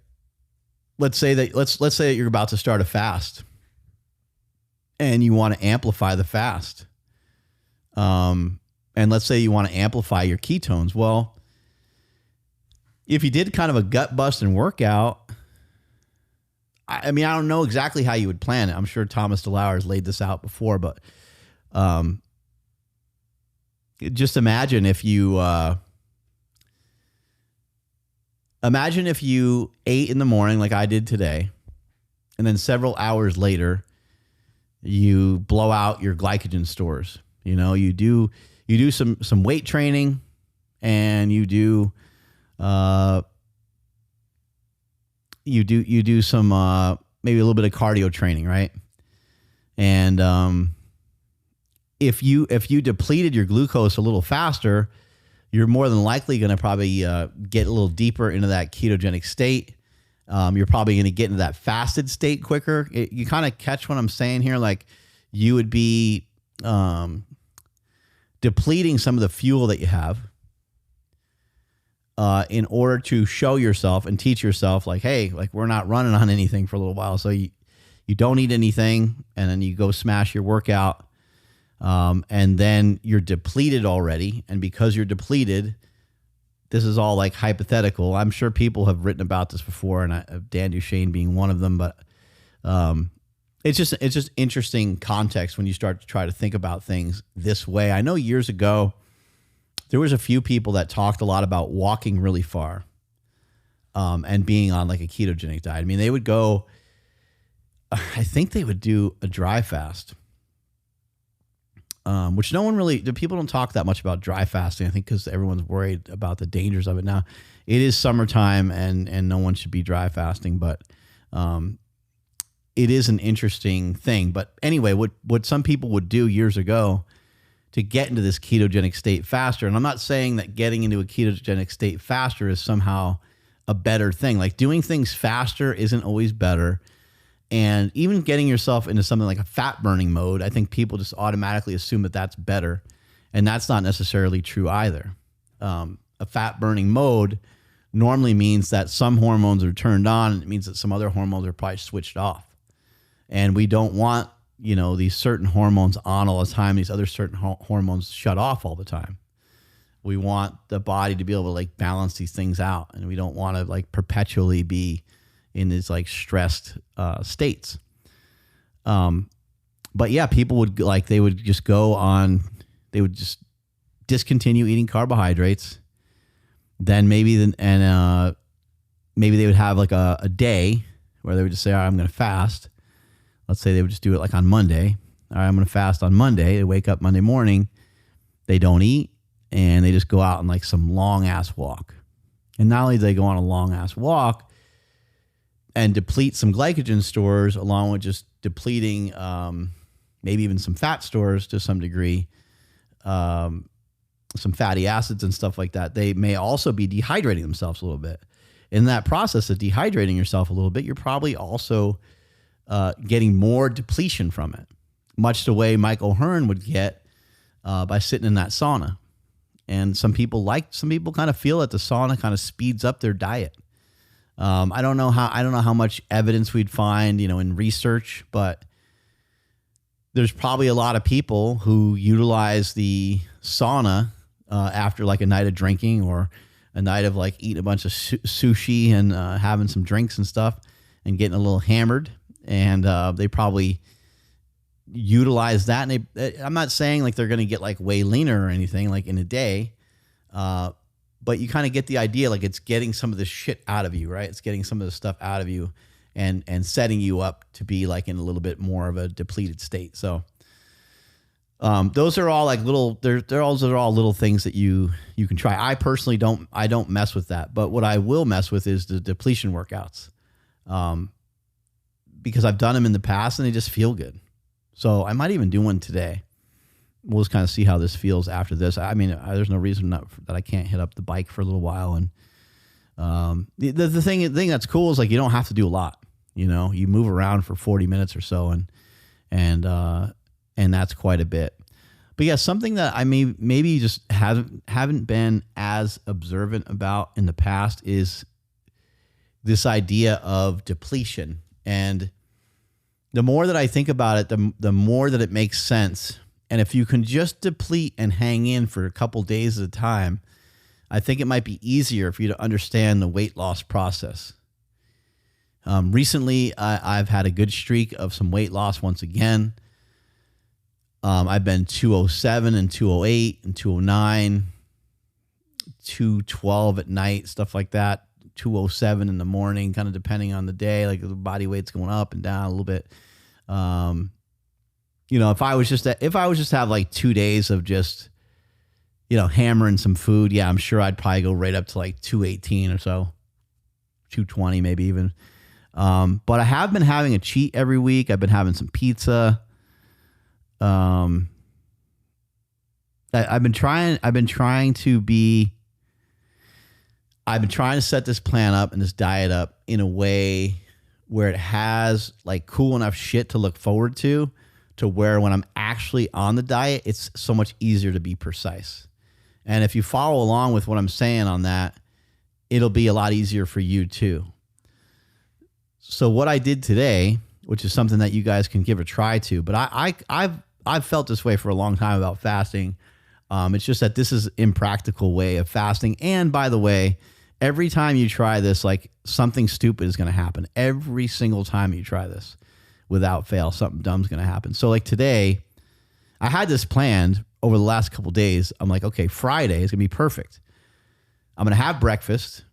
let's say that you're about to start a fast, and you want to amplify the fast. And let's say you want to amplify your ketones. Well, if you did kind of a gut busting workout, I mean, I don't know exactly how you would plan it. I'm sure Thomas DeLauer has laid this out before, but just imagine if you ate in the morning like I did today, and then several hours later, you blow out your glycogen stores. You do some weight training, and you do some maybe a little bit of cardio training, right? And if you depleted your glucose a little faster, you're more than likely going to probably get a little deeper into that ketogenic state. You're probably going to get into that fasted state quicker. You kind of catch what I'm saying here. Like, you would be depleting some of the fuel that you have in order to show yourself and teach yourself, like, hey, like, we're not running on anything for a little while. So you don't eat anything, and then you go smash your workout. And then you're depleted already. And because you're depleted, this is all like hypothetical. I'm sure people have written about this before, and Dan Duchaine being one of them, but it's just interesting context when you start to try to think about things this way. I know years ago, there was a few people that talked a lot about walking really far and being on like a ketogenic diet. I mean, they would go, I think they would do a dry fast. Which people don't talk that much about dry fasting, I think, because everyone's worried about the dangers of it now. It is summertime, and no one should be dry fasting, but it is an interesting thing. But anyway, what some people would do years ago to get into this ketogenic state faster, and I'm not saying that getting into a ketogenic state faster is somehow a better thing. Like, doing things faster isn't always better. And even getting yourself into something like a fat burning mode, I think people just automatically assume that that's better. And that's not necessarily true either. A fat burning mode normally means that some hormones are turned on, and it means that some other hormones are probably switched off. And we don't want, these certain hormones on all the time, these other certain hormones shut off all the time. We want the body to be able to like balance these things out, and we don't want to like perpetually be in these like stressed states. But yeah, people would they would just discontinue eating carbohydrates. Then maybe they would have like a day where they would just say, all right, I'm going to fast. Let's say they would just do it like on Monday. All right, I'm going to fast on Monday. They wake up Monday morning, they don't eat, and they just go out on like some long ass walk. And not only do they go on a long ass walk and deplete some glycogen stores, along with just depleting maybe even some fat stores to some degree, some fatty acids and stuff like that, they may also be dehydrating themselves a little bit. In that process of dehydrating yourself a little bit, you're probably also getting more depletion from it, much the way Michael Hearn would get by sitting in that sauna. And some people kind of feel that the sauna kind of speeds up their diet. I don't know how much evidence we'd find, in research, but there's probably a lot of people who utilize the sauna after like a night of drinking or a night of like eating a bunch of sushi and having some drinks and stuff and getting a little hammered. And they probably utilize that. And I'm not saying like they're going to get like way leaner or anything like in a day. But you kind of get the idea, like it's getting some of the shit out of you, right? It's getting some of the stuff out of you and setting you up to be like in a little bit more of a depleted state. So those are all like those are all little things that you can try. I personally don't mess with that. But what I will mess with is the depletion workouts. Because I've done them in the past and they just feel good. So I might even do one today. We'll just kind of see how this feels after this. I mean, there's no reason that I can't hit up the bike for a little while. And the thing that's cool is like you don't have to do a lot. You move around for 40 minutes or so, and that's quite a bit. But yeah, something that I maybe just haven't been as observant about in the past is this idea of depletion. And the more that I think about it, the more that it makes sense. And if you can just deplete and hang in for a couple days at a time, I think it might be easier for you to understand the weight loss process. Recently, I've had a good streak of some weight loss once again. I've been 207 and 208 and 209, 212 at night, stuff like that. 207 in the morning, kind of depending on the day, like the body weight's going up and down a little bit. If I was just to have like 2 days of just, hammering some food, yeah, I'm sure I'd probably go right up to like 218 or so, 220 maybe even. But I have been having a cheat every week. I've been having some pizza. I've been trying to set this plan up and this diet up in a way where it has like cool enough shit to look forward to where when I'm actually on the diet, it's so much easier to be precise. And if you follow along with what I'm saying on that, it'll be a lot easier for you too. So what I did today, which is something that you guys can give a try to, but I've felt this way for a long time about fasting. It's just that this is an impractical way of fasting. And by the way, every time you try this, like something stupid is going to happen. Every single time you try this, without fail, something dumb's going to happen. So like today, I had this planned over the last couple of days. I'm like, okay, Friday is going to be perfect. I'm going to have breakfast.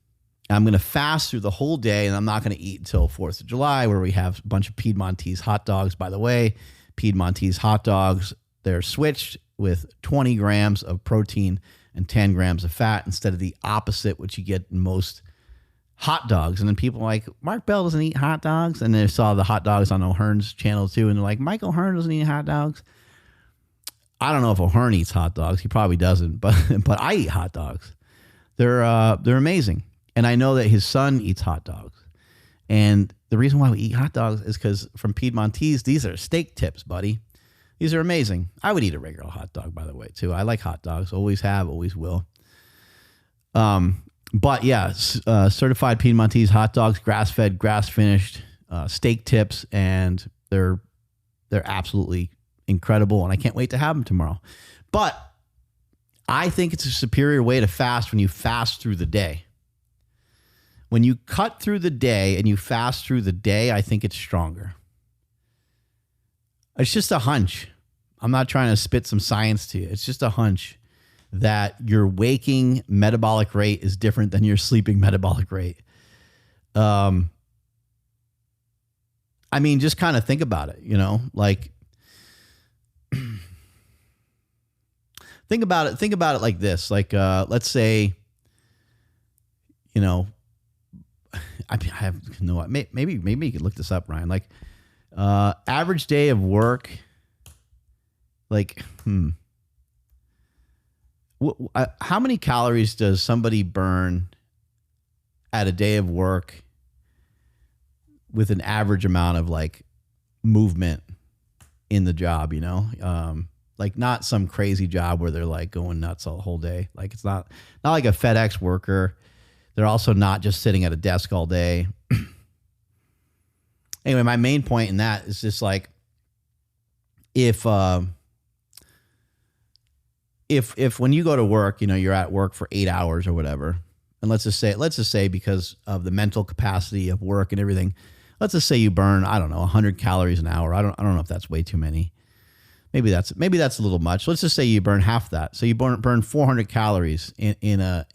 I'm going to fast through the whole day, and I'm not going to eat until 4th of July, where we have a bunch of Piedmontese hot dogs. By the way, Piedmontese hot dogs, they're switched with 20 grams of protein and 10 grams of fat instead of the opposite, which you get in most hot dogs. And then people are like, Mark Bell doesn't eat hot dogs. And they saw the hot dogs on O'Hearn's channel too. And they're like, Michael Hearn doesn't eat hot dogs. I don't know if O'Hearn eats hot dogs. He probably doesn't, but I eat hot dogs. They're amazing. And I know that his son eats hot dogs. And the reason why we eat hot dogs is because from Piedmontese, these are steak tips, buddy. These are amazing. I would eat a regular hot dog, by the way, too. I like hot dogs. Always have, always will. But yeah, certified Piedmontese hot dogs, grass-fed, grass-finished, steak tips, and they're absolutely incredible, and I can't wait to have them tomorrow. But I think it's a superior way to fast when you fast through the day. When you cut through the day and you fast through the day, I think it's stronger. It's just a hunch. I'm not trying to spit some science to you. It's just a hunch that your waking metabolic rate is different than your sleeping metabolic rate. I mean, just kind of think about it, like think about it like this. Like, let's say, I have no, maybe you could look this up, Ryan. Like, average day of work, like, how many calories does somebody burn at a day of work with an average amount of like movement in the job, like not some crazy job where they're like going nuts all the whole day. Like it's not like a FedEx worker. They're also not just sitting at a desk all day. Anyway, my main point in that is just like, if when you go to work, you're at work for 8 hours or whatever, and let's just say because of the mental capacity of work and everything, let's just say you burn, I don't know, 100 calories an hour. I don't know if that's way too many. Maybe that's a little much. Let's just say you burn half that. So you burn 400 calories in an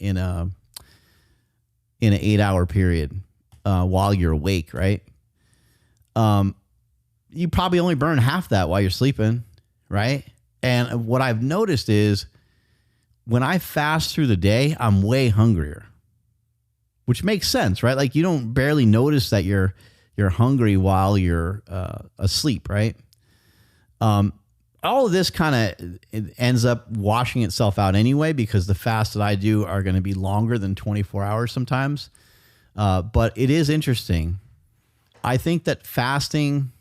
8 hour period while you're awake, right? You probably only burn half that while you're sleeping, right? And what I've noticed is when I fast through the day, I'm way hungrier, which makes sense, right? Like you don't barely notice that you're hungry while you're asleep, right? All of this kind of ends up washing itself out anyway, because the fasts that I do are going to be longer than 24 hours sometimes. But it is interesting. I think that fasting,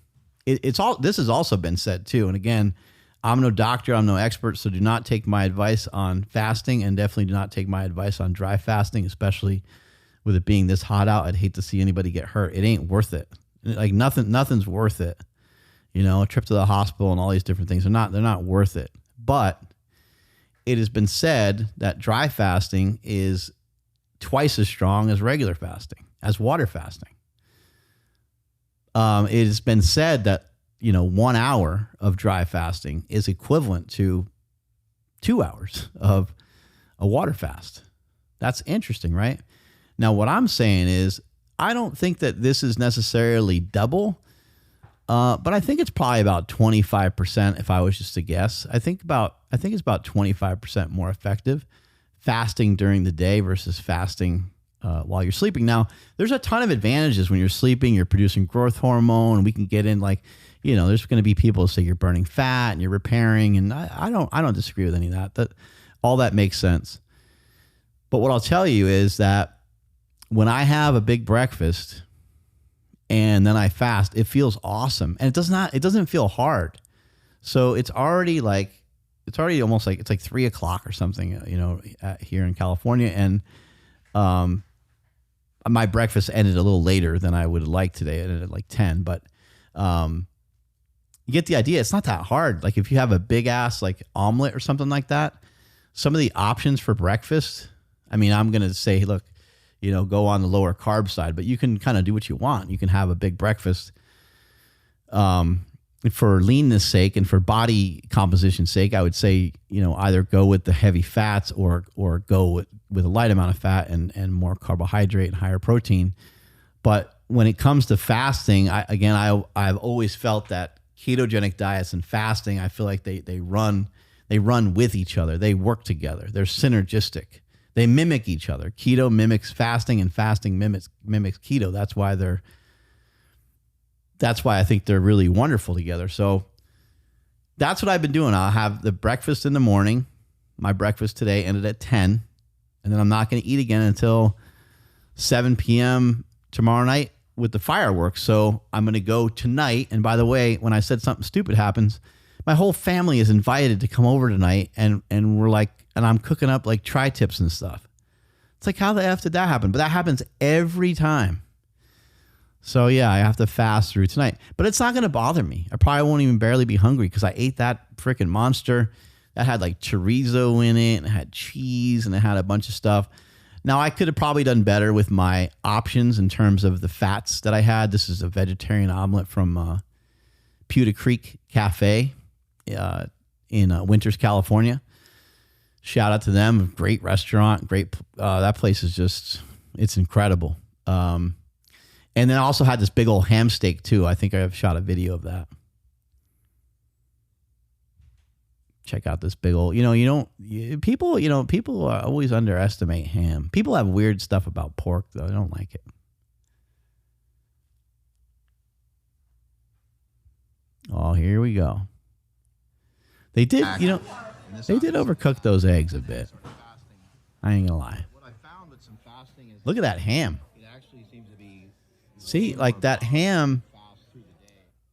this has also been said too. And again, I'm no doctor, I'm no expert, so do not take my advice on fasting, and definitely do not take my advice on dry fasting, especially with it being this hot out. I'd hate to see anybody get hurt. It ain't worth it. Like nothing's worth it. A trip to the hospital and all these different things, they're not worth it. But it has been said that dry fasting is twice as strong as regular fasting, as water fasting. It has been said that 1 hour of dry fasting is equivalent to 2 hours of a water fast. That's interesting, right? Now, what I'm saying is, I don't think that this is necessarily double, but I think it's probably about 25%. If I was just to guess, I think it's about 25% more effective fasting during the day versus fasting while you're sleeping. Now, there's a ton of advantages when you're sleeping. You're producing growth hormone. We can get in like, there's going to be people who say you're burning fat and you're repairing, and I don't disagree with any of that. That all that makes sense. But what I'll tell you is that when I have a big breakfast and then I fast, it feels awesome, and it doesn't feel hard. So it's already almost like it's like 3 o'clock or something, here in California, and my breakfast ended a little later than I would like today. It ended at like 10, but you get the idea. It's not that hard. Like if you have a big ass like omelet or something like that, some of the options for breakfast, I mean, I'm going to say, look, go on the lower carb side, but you can kind of do what you want. You can have a big breakfast for leanness sake and for body composition sake. I would say, either go with the heavy fats or go with a light amount of fat and more carbohydrate and higher protein. But when it comes to fasting, I've always felt that ketogenic diets and fasting, I feel like they run with each other. They work together. They're synergistic. They mimic each other. Keto mimics fasting, and fasting mimics keto. That's why I think they're really wonderful together. So that's what I've been doing. I'll have the breakfast in the morning. My breakfast today ended at 10, and then I'm not going to eat again until 7 p.m. tomorrow night with the fireworks. So I'm going to go tonight. And by the way, when I said something stupid happens, my whole family is invited to come over tonight, and we're like, and I'm cooking up like tri-tips and stuff. It's like, how the F did that happen? But that happens every time. So yeah, I have to fast through tonight, but it's not going to bother me. I probably won't even barely be hungry because I ate that freaking monster that had like chorizo in it and it had cheese and it had a bunch of stuff. Now I could have probably done better with my options in terms of the fats that I had. This is a vegetarian omelet from Pewter Creek Cafe in Winters, California. Shout out to them. Great restaurant. Great. That place is just, it's incredible. And then I also had this big old ham steak too. I think I've shot a video of that. Check out this big old, people always underestimate ham. People have weird stuff about pork though. I don't like it. Oh, here we go. They did, they did overcook those eggs a bit. I ain't gonna lie. Look at that ham. See, like that ham,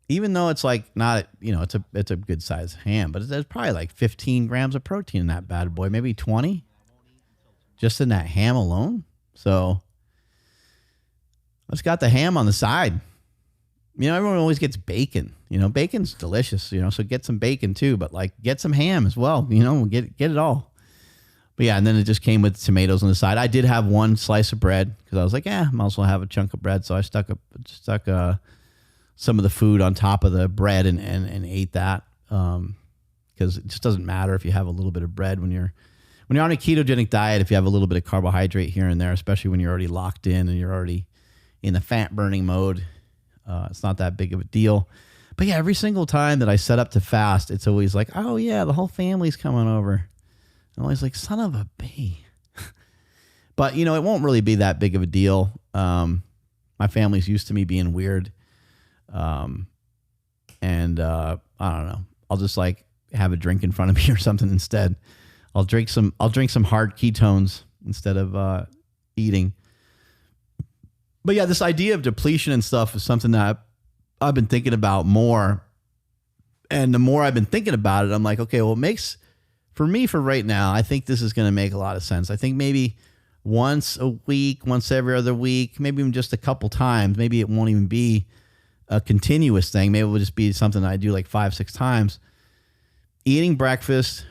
even though it's like not, it's a good sized ham, but there's probably like 15 grams of protein in that bad boy, maybe 20 just in that ham alone. So let's got the ham on the side. Everyone always gets bacon, bacon's delicious, so get some bacon too, but like get some ham as well, get it all. But yeah, and then it just came with tomatoes on the side. I did have one slice of bread because I was like, might as well have a chunk of bread. So I stuck some of the food on top of the bread and ate that because it just doesn't matter if you have a little bit of bread when you're on a ketogenic diet. If you have a little bit of carbohydrate here and there, especially when you're already locked in and you're already in the fat burning mode, it's not that big of a deal. But yeah, every single time that I set up to fast, it's always like, oh yeah, the whole family's coming over. I'm always like, son of a b. But, it won't really be that big of a deal. My family's used to me being weird. I don't know. I'll just like have a drink in front of me or something instead. I'll drink some hard ketones instead of eating. But yeah, this idea of depletion and stuff is something that I've been thinking about more. And the more I've been thinking about it, I'm like, okay, well, it makes... For me, for right now, I think this is going to make a lot of sense. I think maybe once a week, once every other week, maybe even just a couple times. Maybe it won't even be a continuous thing. Maybe it will just be something I do like 5-6 times. Eating breakfast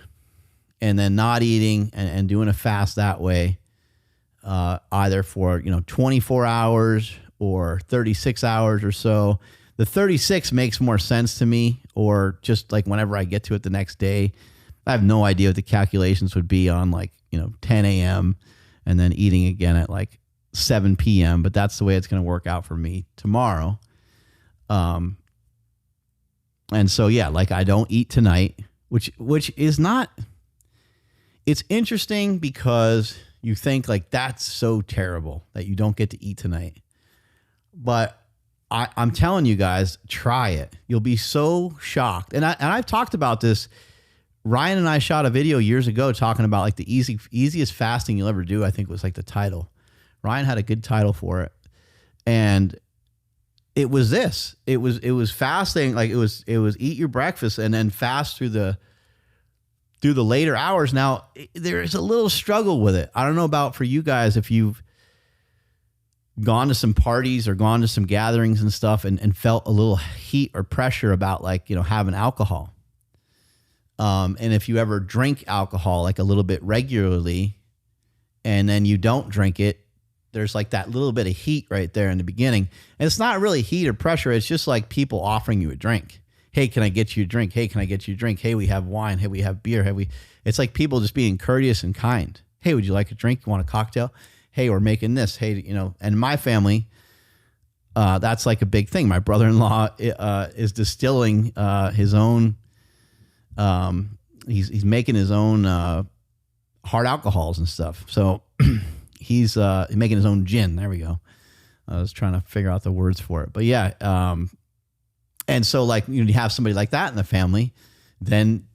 and then not eating and doing a fast that way, either for 24 hours or 36 hours or so. The 36 makes more sense to me, or just like whenever I get to it the next day. I have no idea what the calculations would be on 10 a.m. and then eating again at like 7 p.m. But that's the way it's going to work out for me tomorrow. And so, yeah, like I don't eat tonight, which is not, it's interesting because you think like that's so terrible that you don't get to eat tonight. But I'm telling you guys, try it. You'll be so shocked. And I've talked about this. Ryan and I shot a video years ago talking about like the easiest fasting you'll ever do. I think was like the title. Ryan had a good title for it. And it was this. It was fasting. Like it was eat your breakfast and then fast through the later hours. Now there is a little struggle with it. I don't know about for you guys if you've gone to some parties or gone to some gatherings and stuff and felt a little heat or pressure about like, having alcohol. And if you ever drink alcohol like a little bit regularly and then you don't drink it, there's like that little bit of heat right there in the beginning. And it's not really heat or pressure. It's just like people offering you a drink. Hey, can I get you a drink? Hey, can I get you a drink? Hey, we have wine. Hey, we have beer. It's like people just being courteous and kind. Hey, would you like a drink? You want a cocktail? Hey, we're making this. Hey, and my family, that's like a big thing. My brother-in-law is distilling his own, he's making his own hard alcohols and stuff. So he's making his own gin. There we go. I was trying to figure out the words for it. But yeah, and so like you have somebody like that in the family, then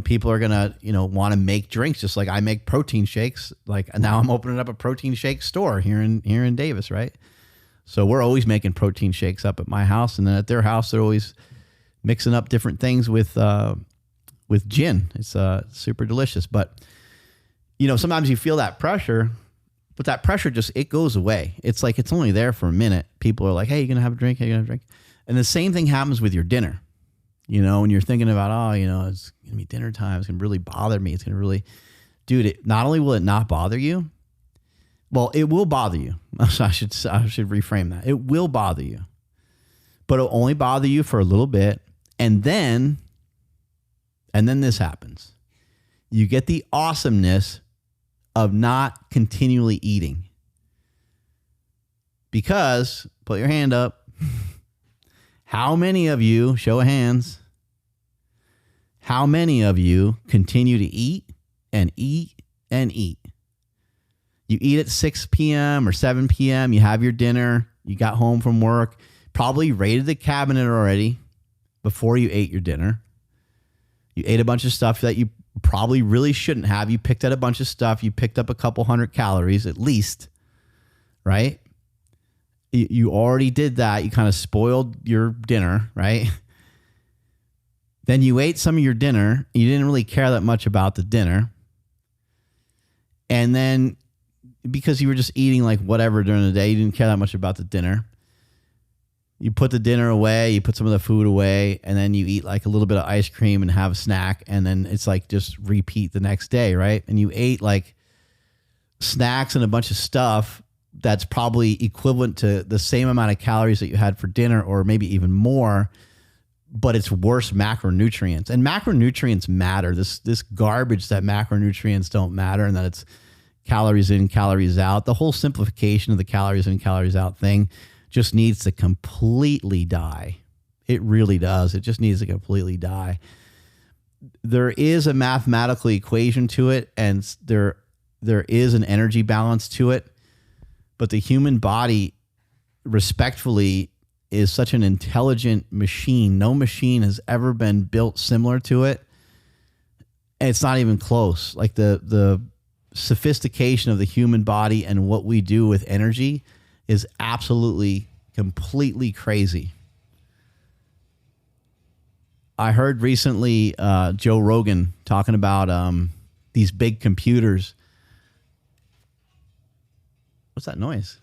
people are gonna want to make drinks just like I make protein shakes. Like now I'm opening up a protein shake store here in Davis, right? So we're always making protein shakes up at my house, and then at their house they're always mixing up different things with gin. It's super delicious, but sometimes you feel that pressure But that pressure it goes away. It's like it's only there for a minute. People are like, hey, you going to have a drink? Hey, you going to have a drink? And the same thing happens with your dinner. When you're thinking about, it's going to be dinner time. It's going to really bother me. It's going to really, dude, not only will it not bother you, well, it will bother you. I should reframe that. It will bother you, but it'll only bother you for a little bit. And then this happens. You get the awesomeness of not continually eating. Because, put your hand up. How many of you, show of hands, how many of you continue to eat and eat and eat? You eat at 6 p.m. or 7 p.m., you have your dinner, you got home from work, probably raided the cabinet already before you ate your dinner. You ate a bunch of stuff that you probably really shouldn't have. You picked out a bunch of stuff. You picked up a couple hundred calories at least, right? You already did that. You kind of spoiled your dinner, right? Then you ate some of your dinner. You didn't really care that much about the dinner. And then because you were just eating like whatever during the day, you didn't care that much about the dinner. You put the dinner away, you put some of the food away, and then you eat like a little bit of ice cream and have a snack. And then it's like just repeat the next day, right? And you ate like snacks and a bunch of stuff that's probably equivalent to the same amount of calories that you had for dinner or maybe even more, but it's worse macronutrients. And macronutrients matter. This garbage that macronutrients don't matter and that it's calories in, calories out. The whole simplification of the calories in, calories out thing just needs to completely die. It really does. It just needs to completely die. There is a mathematical equation to it, and there is an energy balance to it. But the human body, respectfully, is such an intelligent machine. No machine has ever been built similar to it. And it's not even close. Like the sophistication of the human body and what we do with energy is absolutely, completely crazy. I heard recently Joe Rogan talking about these big computers. What's that noise?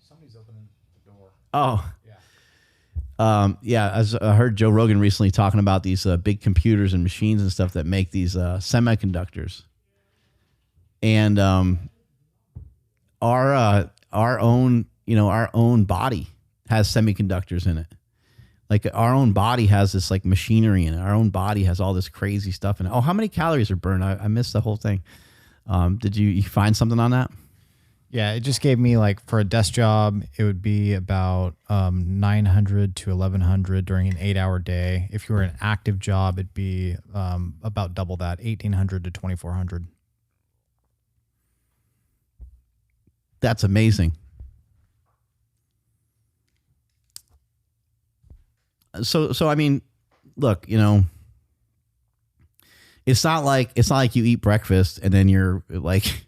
Somebody's opening the door. Oh. Yeah. As I heard Joe Rogan recently talking about these big computers and machines and stuff that make these semiconductors. And our own body has semiconductors in it. Like our own body has this like machinery in it. Our own body has all this crazy stuff in it. Oh, how many calories are burned? I missed the whole thing. Did you find something on that? Yeah, it just gave me like for a desk job, it would be about 900 to 1100 during an 8-hour day. If you were an active job, it'd be about double that, 1800 to 2400. That's amazing. So I mean, look, it's not like you eat breakfast and then you're like,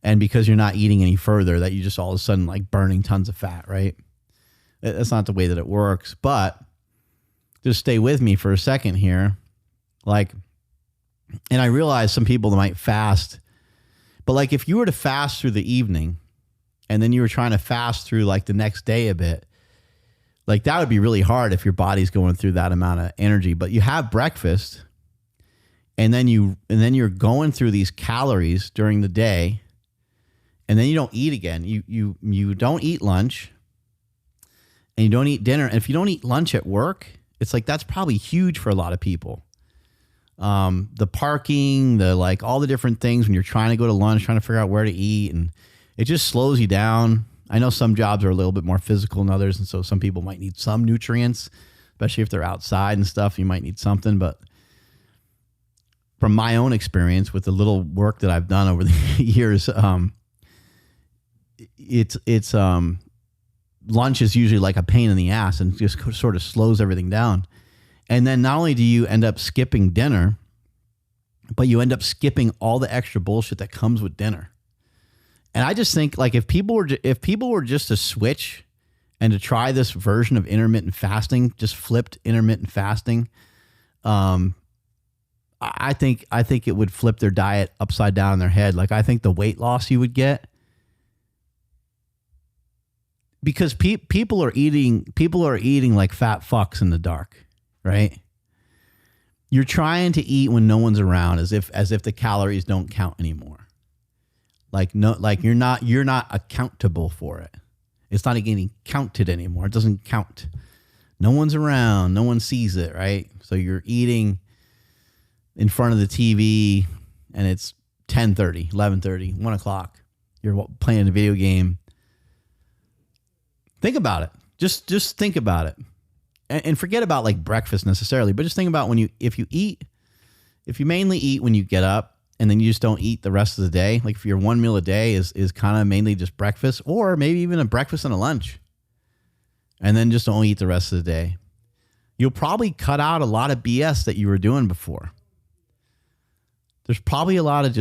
and because you're not eating any further that you just all of a sudden like burning tons of fat, right? That's not the way that it works. But just stay with me for a second here. Like, and I realize some people might fast, but like if you were to fast through the evening and then you were trying to fast through like the next day a bit, like that would be really hard if your body's going through that amount of energy. But you have breakfast and then you're going through these calories during the day. And then you don't eat again. You don't eat lunch and you don't eat dinner. And if you don't eat lunch at work, it's like that's probably huge for a lot of people. The parking, the like all the different things when you're trying to go to lunch, trying to figure out where to eat, and it just slows you down. I know some jobs are a little bit more physical than others, and so some people might need some nutrients, especially if they're outside and stuff. You might need something, but from my own experience with the little work that I've done over the years, it's lunch is usually like a pain in the ass and just sort of slows everything down. And then not only do you end up skipping dinner, but you end up skipping all the extra bullshit that comes with dinner. And I just think like if people were just to switch and to try this version of intermittent fasting, just flipped intermittent fasting, I think it would flip their diet upside down in their head. Like I think the weight loss you would get because people are eating like fat fucks in the dark, right? You're trying to eat when no one's around, as if the calories don't count anymore. Like you're not accountable for it. It's not getting counted anymore. It doesn't count. No one's around. No one sees it, right? So you're eating in front of the TV and it's 10:30, 11:30, 1 o'clock. You're playing a video game. Think about it. Just think about it. And forget about like breakfast necessarily, but just think about if you mainly eat when you get up and then you just don't eat the rest of the day. Like if your one meal a day is kind of mainly just breakfast, or maybe even a breakfast and a lunch, and then just don't eat the rest of the day, you'll probably cut out a lot of BS that you were doing before. There's probably a lot of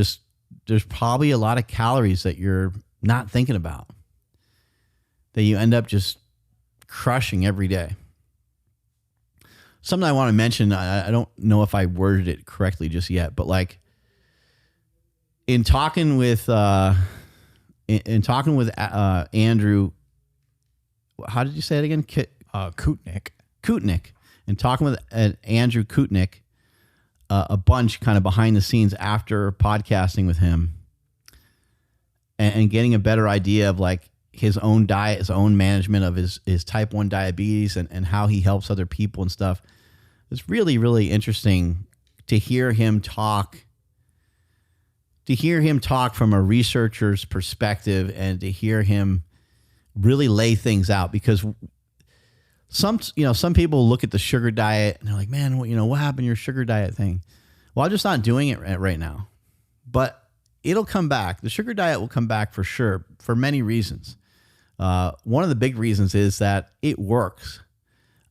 calories that you're not thinking about, that you end up just crushing every day. Something I want to mention, I don't know if I worded it correctly just yet, but like in talking with Andrew, how did you say it again? Kutnik. And talking with Andrew Kutnik a bunch kind of behind the scenes after podcasting with him, and getting a better idea of like his own diet, his own management of his type 1 diabetes, and how he helps other people and stuff. It's really, really interesting to hear him talk from a researcher's perspective, and to hear him really lay things out, because some people look at the sugar diet and they're like, man, what happened to your sugar diet thing? Well, I'm just not doing it right now, but it'll come back. The sugar diet will come back for sure, for many reasons. One of the big reasons is that it works.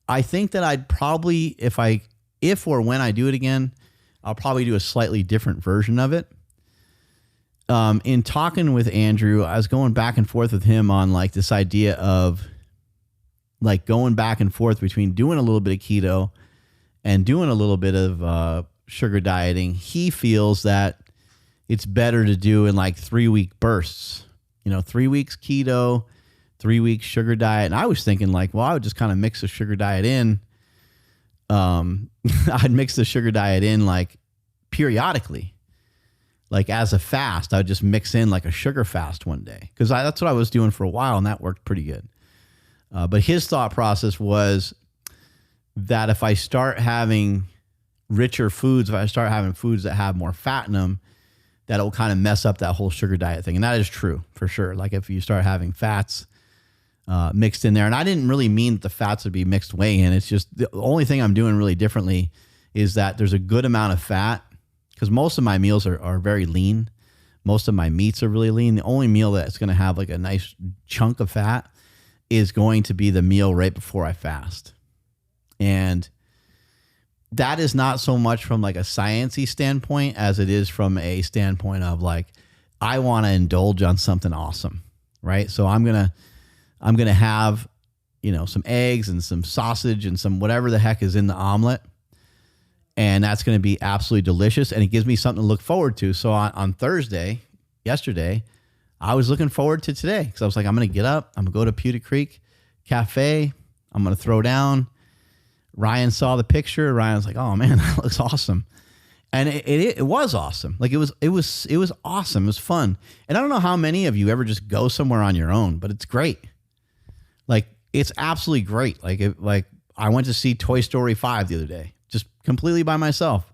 I think that I'd probably, if or when I do it again, I'll probably do a slightly different version of it. In talking with Andrew, I was going back and forth with him on like this idea of like going back and forth between doing a little bit of keto and doing a little bit of sugar dieting. He feels that it's better to do in like 3-week bursts, 3 weeks keto, 3 weeks sugar diet. And I was thinking like, well, I would just kind of mix the sugar diet in. I'd mix the sugar diet in like periodically, like as a fast. I would just mix in like a sugar fast one day, because that's what I was doing for a while, and that worked pretty good. But his thought process was that if I start having richer foods, if I start having foods that have more fat in them, that'll kind of mess up that whole sugar diet thing. And that is true for sure. Like if you start having fats mixed in there, and I didn't really mean that the fats would be mixed way in. It's just the only thing I'm doing really differently is that there's a good amount of fat, because most of my meals are very lean. Most of my meats are really lean. The only meal that's going to have like a nice chunk of fat is going to be the meal right before I fast. And that is not so much from like a sciencey standpoint as it is from a standpoint of like, I want to indulge on something awesome, right? So I'm going to have, some eggs and some sausage and some whatever the heck is in the omelet. And that's going to be absolutely delicious. And it gives me something to look forward to. So on Thursday, yesterday, I was looking forward to today, because I was like, I'm going to get up, I'm going to go to Pewter Creek Cafe, I'm going to throw down. Ryan saw the picture. Ryan was like, oh man, that looks awesome. And it was awesome. Like it was awesome. It was fun. And I don't know how many of you ever just go somewhere on your own, but it's great. Like it's absolutely great. Like I went to see Toy Story 5 the other day, just completely by myself.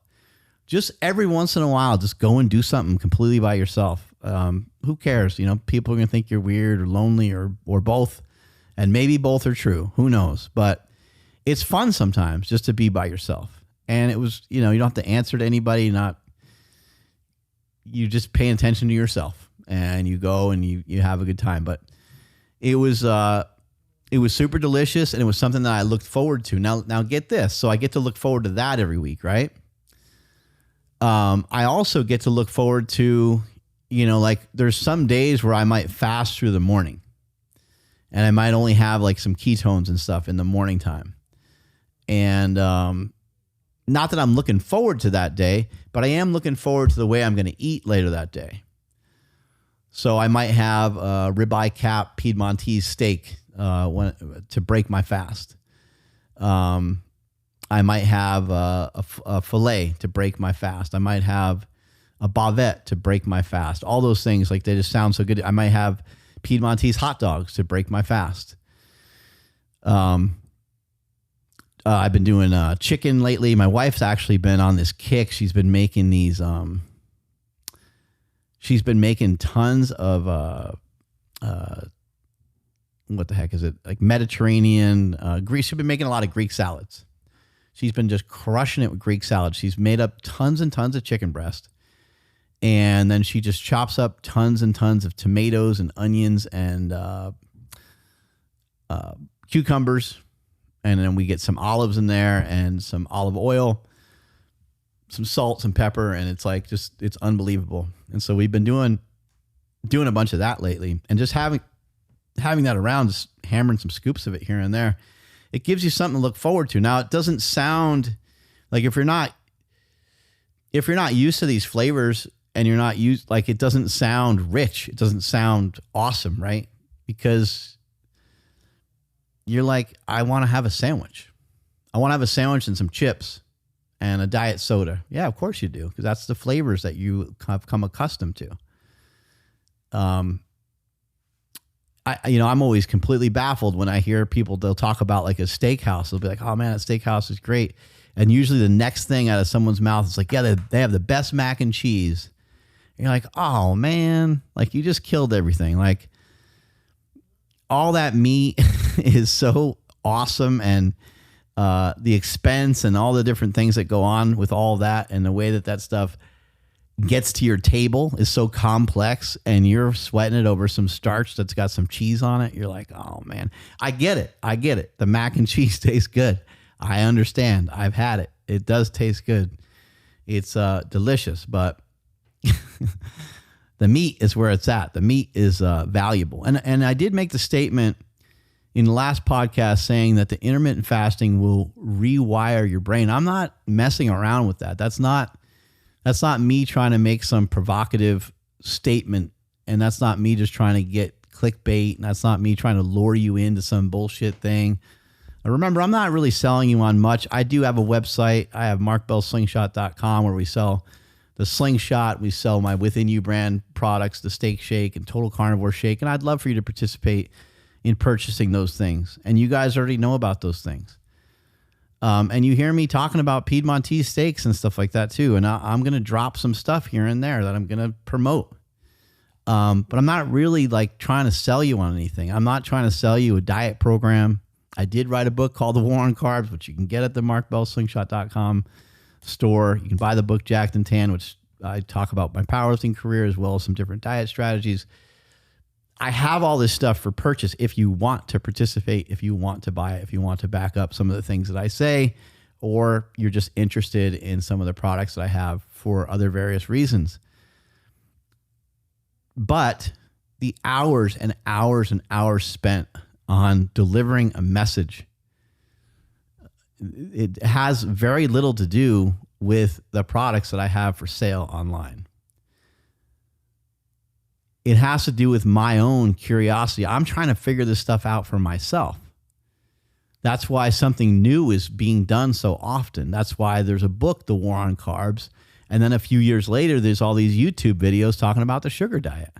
Just every once in a while, just go and do something completely by yourself. Who cares? People are going to think you're weird or lonely or both. And maybe both are true. Who knows? But it's fun sometimes just to be by yourself. And it was, you don't have to answer to anybody. You just pay attention to yourself, and you go and you have a good time. But it was super delicious, and it was something that I looked forward to. Now get this. So I get to look forward to that every week, right? I also get to look forward to, like there's some days where I might fast through the morning, and I might only have like some ketones and stuff in the morning time. And not that I'm looking forward to that day, but I am looking forward to the way I'm going to eat later that day. So I might have a ribeye cap Piedmontese steak to break my fast. I might have a filet to break my fast. I might have a bavette to break my fast. All those things, like, they just sound so good. I might have Piedmontese hot dogs to break my fast. I've been doing chicken lately. My wife's actually been on this kick. She's been making these. She's been making tons of what the heck is it? Like Mediterranean Greek. She's been making a lot of Greek salads. She's been just crushing it with Greek salad. She's made up tons and tons of chicken breast. And then she just chops up tons and tons of tomatoes and onions and cucumbers. And then we get some olives in there and some olive oil, some salt, some pepper. And it's like, just, it's unbelievable. And so we've been doing a bunch of that lately, and just having that around, just hammering some scoops of it here and there. It gives you something to look forward to. Now, it doesn't sound like, if you're not used to these flavors and you're not used, like, it doesn't sound rich. It doesn't sound awesome, right? Because you're like, I want to have a sandwich. I want to have a sandwich and some chips and a diet soda. Yeah, of course you do, because that's the flavors that you have come accustomed to. I'm always completely baffled when I hear people, they'll talk about like a steakhouse. They'll be like, oh man, that steakhouse is great. And usually the next thing out of someone's mouth is like, yeah, they have the best mac and cheese. And you're like, oh man, like, you just killed everything. Like, all that meat is so awesome. And the expense and all the different things that go on with all that, and the way that stuff gets to your table is so complex, and you're sweating it over some starch that's got some cheese on it. You're like, oh man, I get it. The mac and cheese tastes good. I understand. I've had it. It does taste good. It's delicious, but the meat is where it's at. The meat is valuable. And I did make the statement in the last podcast saying that the intermittent fasting will rewire your brain. I'm not messing around with that. That's not me trying to make some provocative statement, and that's not me just trying to get clickbait, and that's not me trying to lure you into some bullshit thing. Remember, I'm not really selling you on much. I do have a website. I have markbellslingshot.com, where we sell the Slingshot. We sell my Within You brand products, the Steak Shake and Total Carnivore Shake, and I'd love for you to participate in purchasing those things. And you guys already know about those things. And you hear me talking about Piedmontese steaks and stuff like that too. And I'm going to drop some stuff here and there that I'm going to promote. But I'm not really like trying to sell you on anything. I'm not trying to sell you a diet program. I did write a book called The War on Carbs, which you can get at the markbellslingshot.com store. You can buy the book Jacked and Tan, which I talk about my powerlifting career as well as some different diet strategies. I have all this stuff for purchase if you want to participate, if you want to buy it, if you want to back up some of the things that I say, or you're just interested in some of the products that I have for other various reasons. But the hours and hours and hours spent on delivering a message, it has very little to do with the products that I have for sale online. It has to do with my own curiosity. I'm trying to figure this stuff out for myself. That's why something new is being done so often. That's why there's a book, The War on Carbs. And then a few years later, there's all these YouTube videos talking about the sugar diet.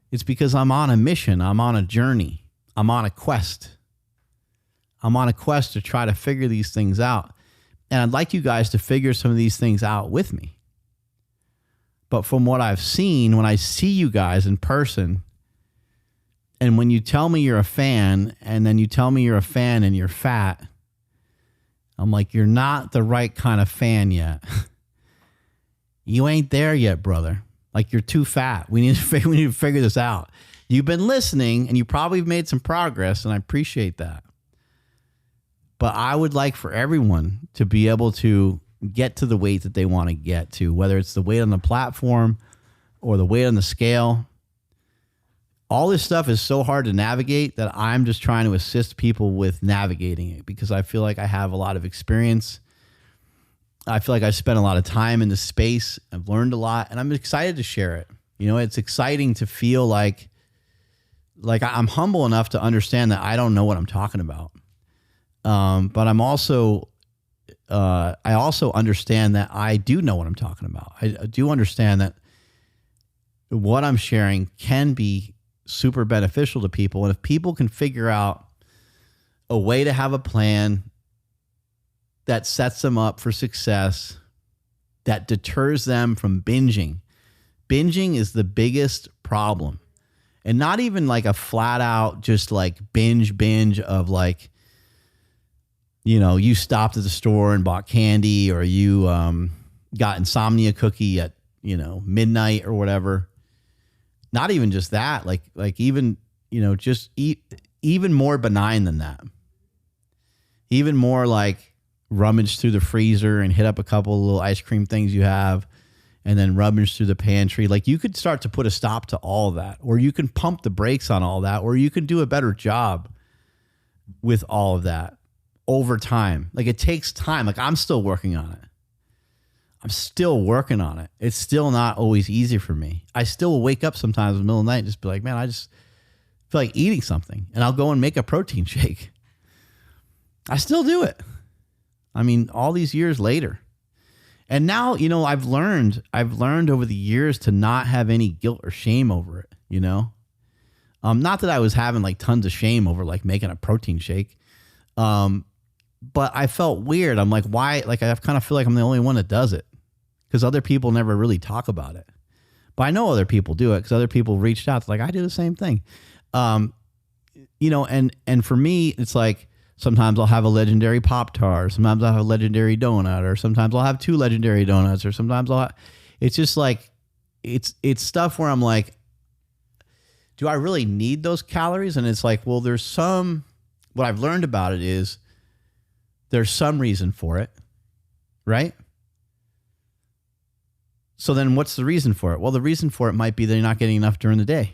It's because I'm on a mission. I'm on a journey. I'm on a quest. I'm on a quest to try to figure these things out. And I'd like you guys to figure some of these things out with me. But from what I've seen, when I see you guys in person, and when you tell me you're a fan, and then you tell me you're a fan and you're fat, I'm like, you're not the right kind of fan yet. You ain't there yet, brother. Like, you're too fat. We need to figure this out. You've been listening, and you probably have made some progress, and I appreciate that. But I would like for everyone to be able to get to the weight that they want to get to, whether it's the weight on the platform or the weight on the scale. All this stuff is so hard to navigate that I'm just trying to assist people with navigating it, because I feel like I have a lot of experience. I feel like I've spent a lot of time in this space. I've learned a lot, and I'm excited to share it. You know, it's exciting to feel like like I'm humble enough to understand that I don't know what I'm talking about. But I'm also, I also understand that I do know what I'm talking about. I do understand that what I'm sharing can be super beneficial to people. And if people can figure out a way to have a plan that sets them up for success, that deters them from binging. Binging is the biggest problem. And not even like a flat out just like binge of like, you know, you stopped at the store and bought candy, or you got insomnia cookie at, you know, midnight or whatever. Not even just that, like even, you know, just even more benign than that. Even more like rummage through the freezer and hit up a couple of little ice cream things you have, and then rummage through the pantry. Like you could start to put a stop to all of that, or you can pump the brakes on all that, or you can do a better job with all of that over time. Like it takes time. Like I'm still working on it. It's still not always easy for me. I still will wake up sometimes in the middle of the night and just be like, man, I just feel like eating something. And I'll go and make a protein shake. I still do it. I mean, all these years later. And now, you know, I've learned over the years to not have any guilt or shame over it, you know? Not that I was having like tons of shame over like making a protein shake. But I felt weird. I'm like, why? Like, I kind of feel like I'm the only one that does it, because other people never really talk about it. But I know other people do it because other people reached out. It's like, I do the same thing. You know, and for me, it's like, sometimes I'll have a legendary Pop-Tart, sometimes I'll have a legendary donut, or sometimes I'll have 2 legendary donuts, or sometimes it's just like, it's stuff where I'm like, do I really need those calories? And it's like, well, what I've learned about it is there's some reason for it, right? So then what's the reason for it? Well, the reason for it might be that you're not getting enough during the day.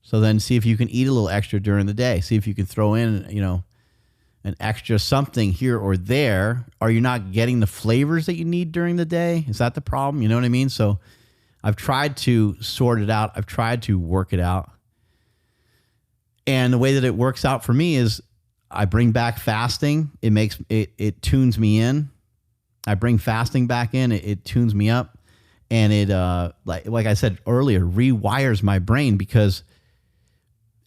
So then see if you can eat a little extra during the day. See if you can throw in, you know, an extra something here or there. Are you not getting the flavors that you need during the day? Is that the problem? You know what I mean? So I've tried to sort it out. I've tried to work it out. And the way that it works out for me is I bring back fasting. It tunes me in. I bring fasting back in. It tunes me up. And it, like I said earlier, rewires my brain, because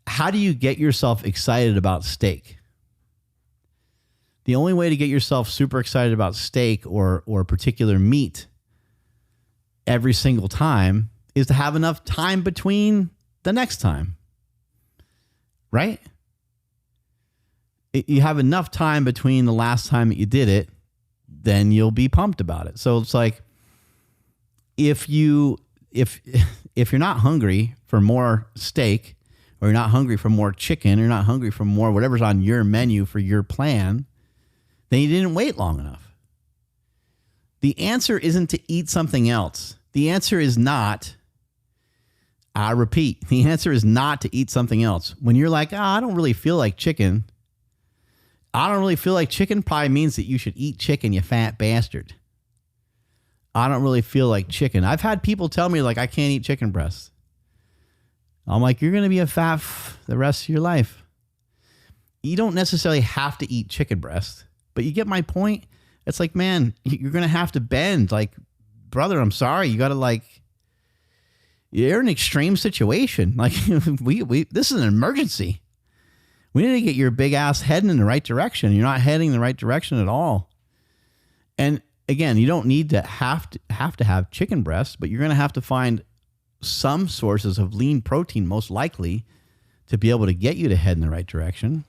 how do you get yourself excited about steak? The only way to get yourself super excited about steak or particular meat every single time is to have enough time between the next time, right? You have enough time between the last time that you did it, then you'll be pumped about it. So it's like, if you're not hungry for more steak, or you're not hungry for more chicken, or you're not hungry for more whatever's on your menu for your plan, then you didn't wait long enough. The answer isn't to eat something else. The answer is not, I repeat, the answer is not to eat something else. When you're like, I don't really feel like chicken. I don't really feel like chicken probably means that you should eat chicken, you fat bastard. I don't really feel like chicken. I've had people tell me like, I can't eat chicken breasts. I'm like, you're going to be a fat the rest of your life. You don't necessarily have to eat chicken breast, but you get my point. It's like, man, you're going to have to bend. Like, brother, I'm sorry. You got to like, you're in an extreme situation. Like this is an emergency. We need to get your big ass heading in the right direction. You're not heading in the right direction at all. And again, you don't need to have chicken breasts, but you're going to have to find some sources of lean protein, most likely, to be able to get you to head in the right direction.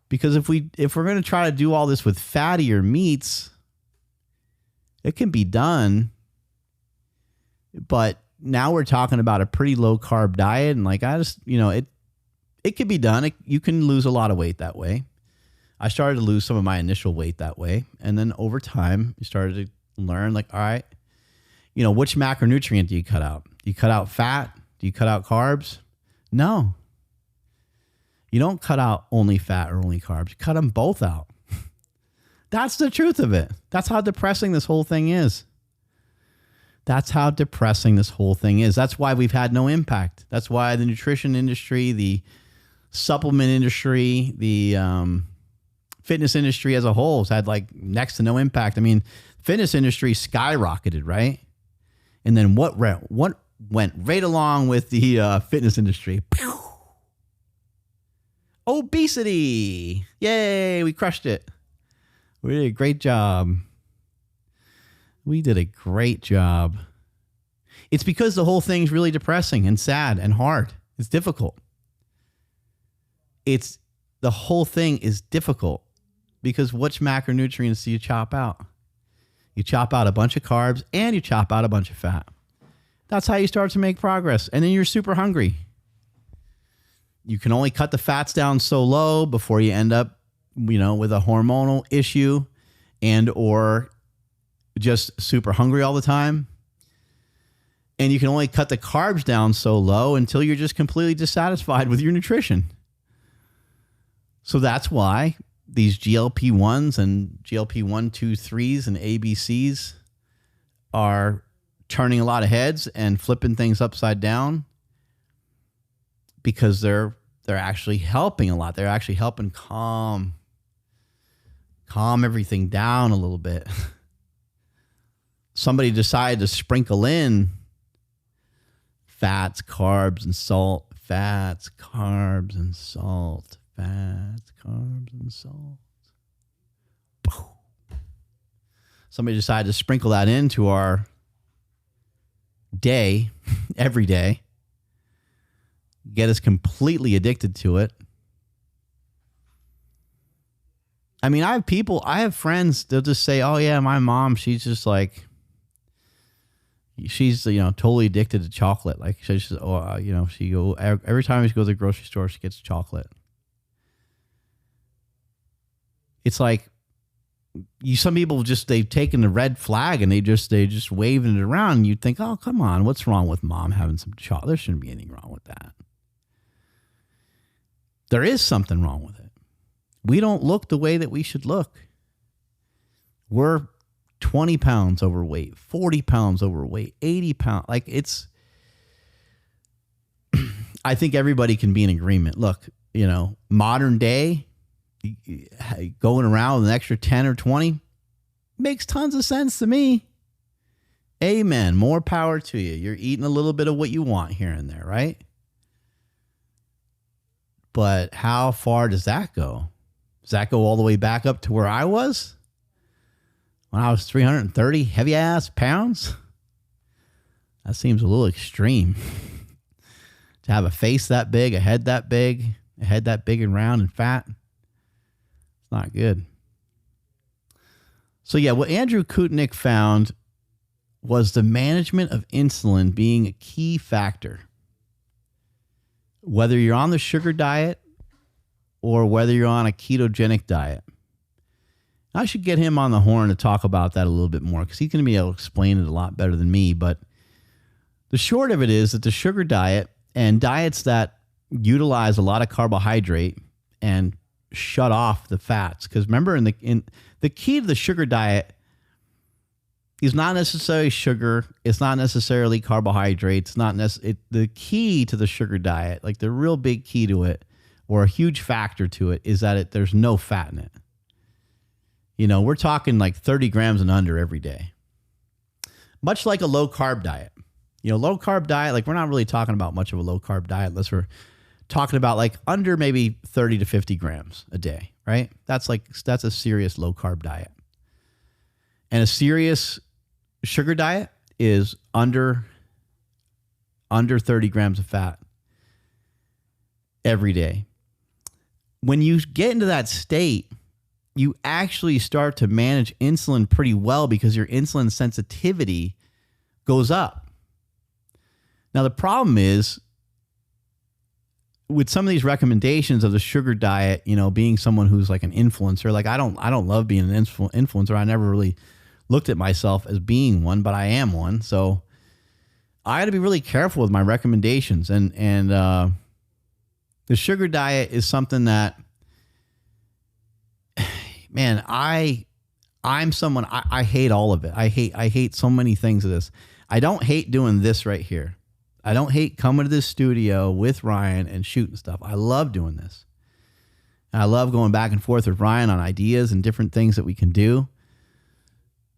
Because if we're going to try to do all this with fattier meats, it can be done. But now we're talking about a pretty low carb diet, and like it could be done. You can lose a lot of weight that way. I started to lose some of my initial weight that way, and then over time, you started to learn like, all right, which macronutrient do you cut out? Do you cut out fat? Do you cut out carbs? No. You don't cut out only fat or only carbs. You cut them both out. That's the truth of it. That's how depressing this whole thing is. That's how depressing this whole thing is. That's why we've had no impact. That's why the nutrition industry, the supplement industry, the fitness industry as a whole has had like next to no impact. I mean, fitness industry skyrocketed, right? And then what went right along with the fitness industry? Pew! Obesity. Yay, we crushed it. We did a great job. We did a great job. It's because the whole thing's really depressing and sad and hard. It's difficult. The whole thing is difficult because which macronutrients do you chop out? You chop out a bunch of carbs and you chop out a bunch of fat. That's how you start to make progress. And then you're super hungry. You can only cut the fats down so low before you end up, with a hormonal issue and or just super hungry all the time. And you can only cut the carbs down so low until you're just completely dissatisfied with your nutrition. So that's why these GLP-1s and GLP-1, 2, 3s and ABCs are turning a lot of heads and flipping things upside down because they're actually helping a lot. They're actually helping calm everything down a little bit. Somebody decided to sprinkle in fats, carbs, and salt. Fats, carbs, and salt. Fats, carbs, and salt. Somebody decided to sprinkle that into our day, every day, get us completely addicted to it. I mean, I have friends, they'll just say, oh yeah, my mom, she's just like, she's, totally addicted to chocolate. Like she's, every time she goes to the grocery store, she gets chocolate. It's like, some people they've taken the red flag and they just waving it around. And you'd think, oh, come on, what's wrong with mom having some chocolate? There shouldn't be anything wrong with that. There is something wrong with it. We don't look the way that we should look. We're 20 pounds overweight, 40 pounds overweight, 80 pounds. Like I think everybody can be in agreement. Look, modern day, going around with an extra 10 or 20 makes tons of sense to me. Amen. More power to you. You're eating a little bit of what you want here and there, right? But how far does that go? Does that go all the way back up to where I was when I was 330 heavy ass pounds? That seems a little extreme. To have a face that big, a head that big and round and fat. It's not good. So yeah, what Andrew Kutnik found was the management of insulin being a key factor. Whether you're on the sugar diet or whether you're on a ketogenic diet. I should get him on the horn to talk about that a little bit more because he's going to be able to explain it a lot better than me. But the short of it is that the sugar diet and diets that utilize a lot of carbohydrate and shut off the fats. Because remember, in the key to the sugar diet is not necessarily sugar. It's not necessarily carbohydrates. The key to the sugar diet, like the real big key to it, or a huge factor to it, is that there's no fat in it. We're talking like 30 grams and under every day. Much like a low carb diet. Low carb diet, like we're not really talking about much of a low carb diet unless we're talking about like under maybe 30 to 50 grams a day, right? That's a serious low carb diet. And a serious sugar diet is under 30 grams of fat every day. When you get into that state, you actually start to manage insulin pretty well because your insulin sensitivity goes up. Now, the problem is with some of these recommendations of the sugar diet, being someone who's like an influencer, like I don't love being an influencer. I never really looked at myself as being one, but I am one. So I got to be really careful with my recommendations. And the sugar diet is something that, man, I'm someone, I hate all of it. I hate so many things of this. I don't hate doing this right here. I don't hate coming to this studio with Ryan and shooting stuff. I love doing this. And I love going back and forth with Ryan on ideas and different things that we can do.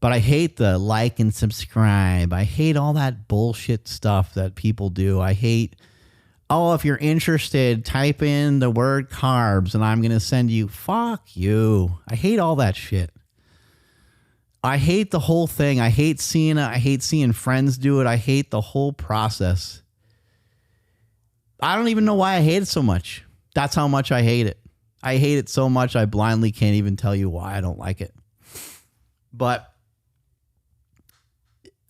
But I hate the like and subscribe. I hate all that bullshit stuff that people do. I hate, oh, if you're interested, type in the word carbs and I'm going to send you. Fuck you. I hate all that shit. I hate the whole thing. I hate seeing it. I hate seeing friends do it. I hate the whole process. I don't even know why I hate it so much. That's how much I hate it. I hate it so much I blindly can't even tell you why I don't like it. But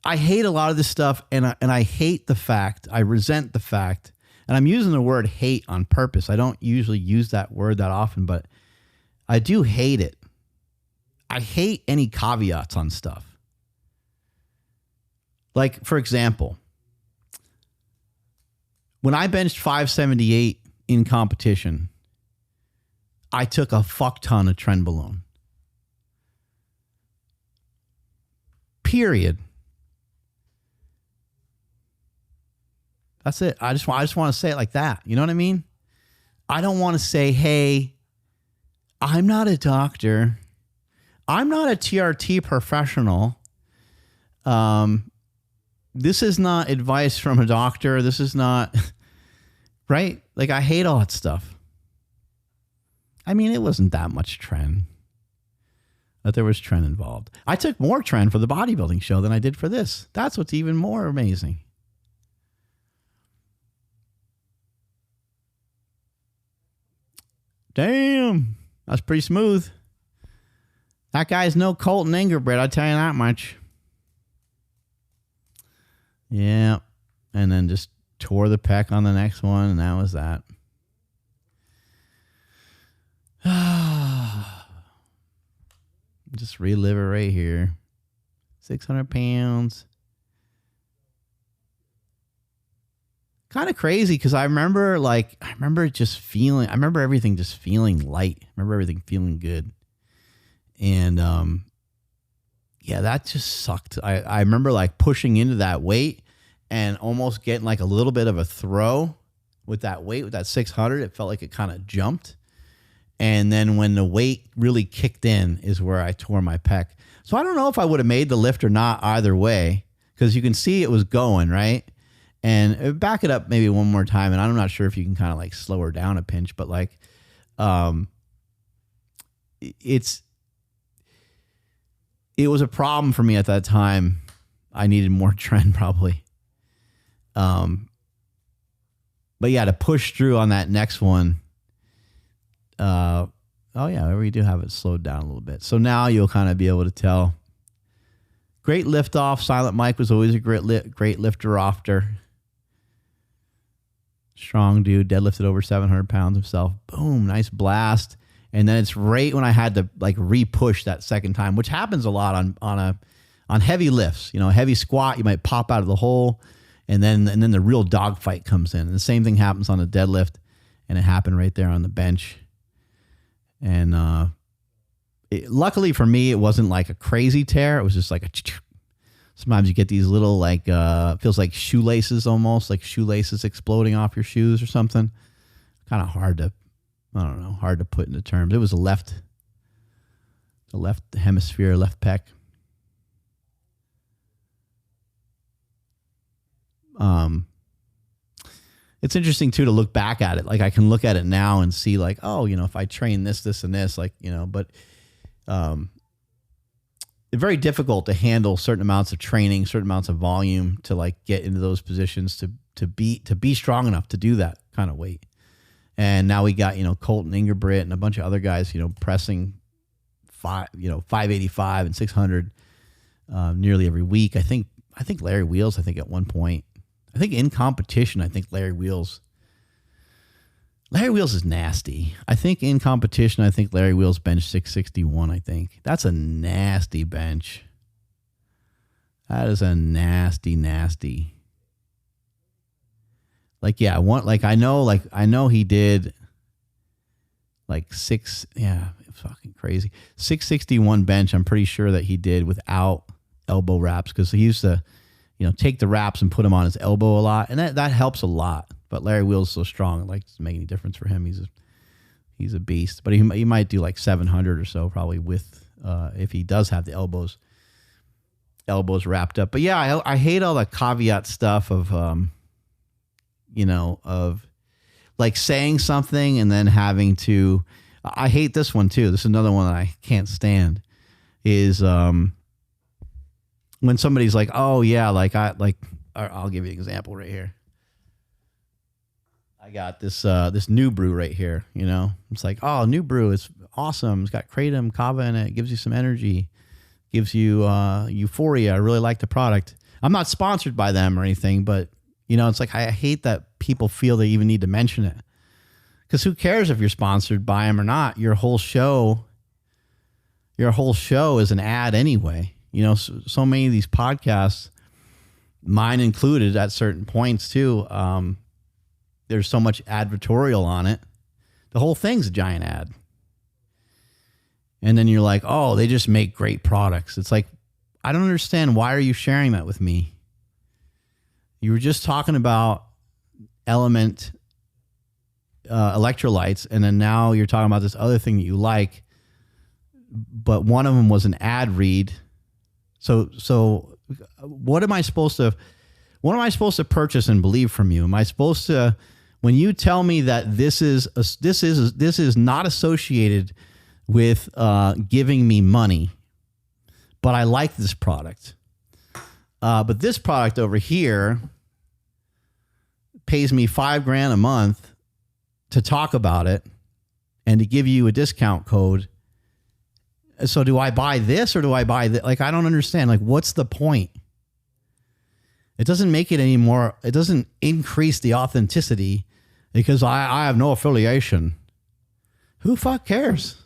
I hate a lot of this stuff, and I hate the fact, I resent the fact, and I'm using the word hate on purpose. I don't usually use that word that often, but I do hate it. I hate any caveats on stuff. Like, for example, when I benched 578 in competition, I took a fuck ton of Trenbolone. Period. That's it. I just want to say it like that. You know what I mean? I don't want to say, hey, I'm not a doctor. I'm not a TRT professional. This is not advice from a doctor. This is not, right? Like, I hate all that stuff. I mean, it wasn't that much Tren, but there was Tren involved. I took more Tren for the bodybuilding show than I did for this. That's what's even more amazing. Damn, that's pretty smooth. That guy's no Colton Ingerbrecht, I'll tell you that much. Yeah, and then just tore the pec on the next one, and that was that. Just relive it right here. 600 pounds. Kind of crazy because I remember everything just feeling light. I remember everything feeling good. And yeah, that just sucked. I remember like pushing into that weight and almost getting like a little bit of a throw with that weight, with that 600. It felt like it kind of jumped. And then when the weight really kicked in is where I tore my pec. So I don't know if I would have made the lift or not either way, because you can see it was going, right? And back it up maybe one more time. And I'm not sure if you can kind of like slow her down a pinch, but like, it was a problem for me at that time. I needed more Tren probably. But yeah, to push through on that next one. Oh yeah, we do have it slowed down a little bit. So now you'll kind of be able to tell. Great lift off. Silent Mike was always a great lifter after. Strong dude, deadlifted over 700 pounds himself. Boom, nice blast. And then it's right when I had to like re-push that second time, which happens a lot on heavy lifts. You know, heavy squat, you might pop out of the hole, and then the real dogfight comes in. And the same thing happens on a deadlift, and it happened right there on the bench. And luckily for me, it wasn't like a crazy tear. It was just like a. Sometimes you get these little like feels like shoelaces, almost like shoelaces exploding off your shoes or something. Kind of hard to. I don't know, hard to put into terms. It was the left hemisphere, left pec. It's interesting too to look back at it. Like I can look at it now and see like, oh, you know, if I train this, and this, like, you know, but it's very difficult to handle certain amounts of training, certain amounts of volume to like get into those positions to be strong enough to do that kind of weight. And now we got, you know, Colton Ingerbrecht and a bunch of other guys, you know, pressing 585 and 600 nearly every week. I think Larry Wheels, at one point, I think in competition, Larry Wheels is nasty. I think in competition, Larry Wheels benched 661, I think. That's a nasty bench. That is a nasty. Like, yeah, I know he did like fucking crazy. 661 bench, I'm pretty sure that he did without elbow wraps, because he used to, take the wraps and put them on his elbow a lot. And that helps a lot. But Larry Wheels is so strong, it doesn't make any difference for him. He's a beast. But he might do like 700 or so probably with, if he does have the elbows wrapped up. But yeah, I hate all the caveat stuff of, of like saying something and then having to, I hate this one too. This is another one that I can't stand is, when somebody's like, oh yeah, I'll give you an example right here. I got this new brew right here, It's like, oh, new brew is awesome. It's got kratom, kava in it. It gives you some energy, gives you euphoria. I really like the product. I'm not sponsored by them or anything, but it's like I hate that people feel they even need to mention it. Because who cares if you're sponsored by them or not? Your whole show is an ad anyway. So many of these podcasts, mine included at certain points too, there's so much advertorial on it. The whole thing's a giant ad. And then you're like, oh, they just make great products. It's like, I don't understand. Why are you sharing that with me? You were just talking about electrolytes, and then now you're talking about this other thing that you like, but one of them was an ad read. So what am I supposed to purchase and believe from you? Am I supposed to, when you tell me that this is not associated with giving me money, but I like this product, but this product over here pays me $5,000 a month to talk about it and to give you a discount code. So do I buy this or do I buy that? Like, I don't understand. Like, what's the point? It doesn't make it anymore. It doesn't increase the authenticity because I have no affiliation. Who fuck cares?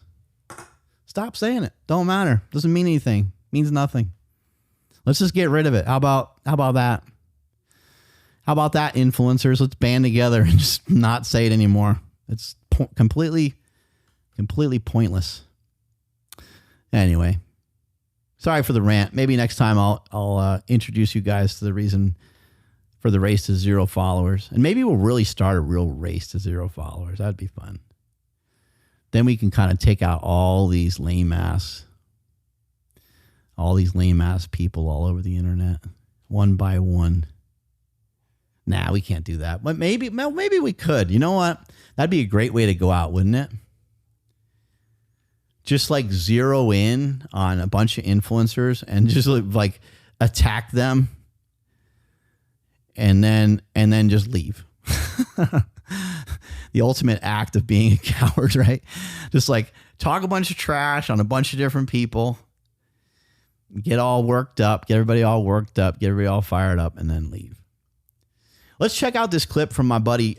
Stop saying it. Don't matter. Doesn't mean anything. Means nothing. Let's just get rid of it. How about that? How about that, influencers? Let's band together and just not say it anymore. It's completely pointless. Anyway, sorry for the rant. Maybe next time I'll introduce you guys to the reason for the race to 0 followers. And maybe we'll really start a real race to 0 followers. That'd be fun. Then we can kind of take out all these lame ass people all over the internet, one by one. Nah, we can't do that. But maybe we could. You know what? That'd be a great way to go out, wouldn't it? Just like zero in on a bunch of influencers and just like attack them and then just leave. The ultimate act of being a coward, right? Just like talk a bunch of trash on a bunch of different people, get all worked up, get everybody all worked up, get everybody all fired up, and then leave. Let's check out this clip from my buddy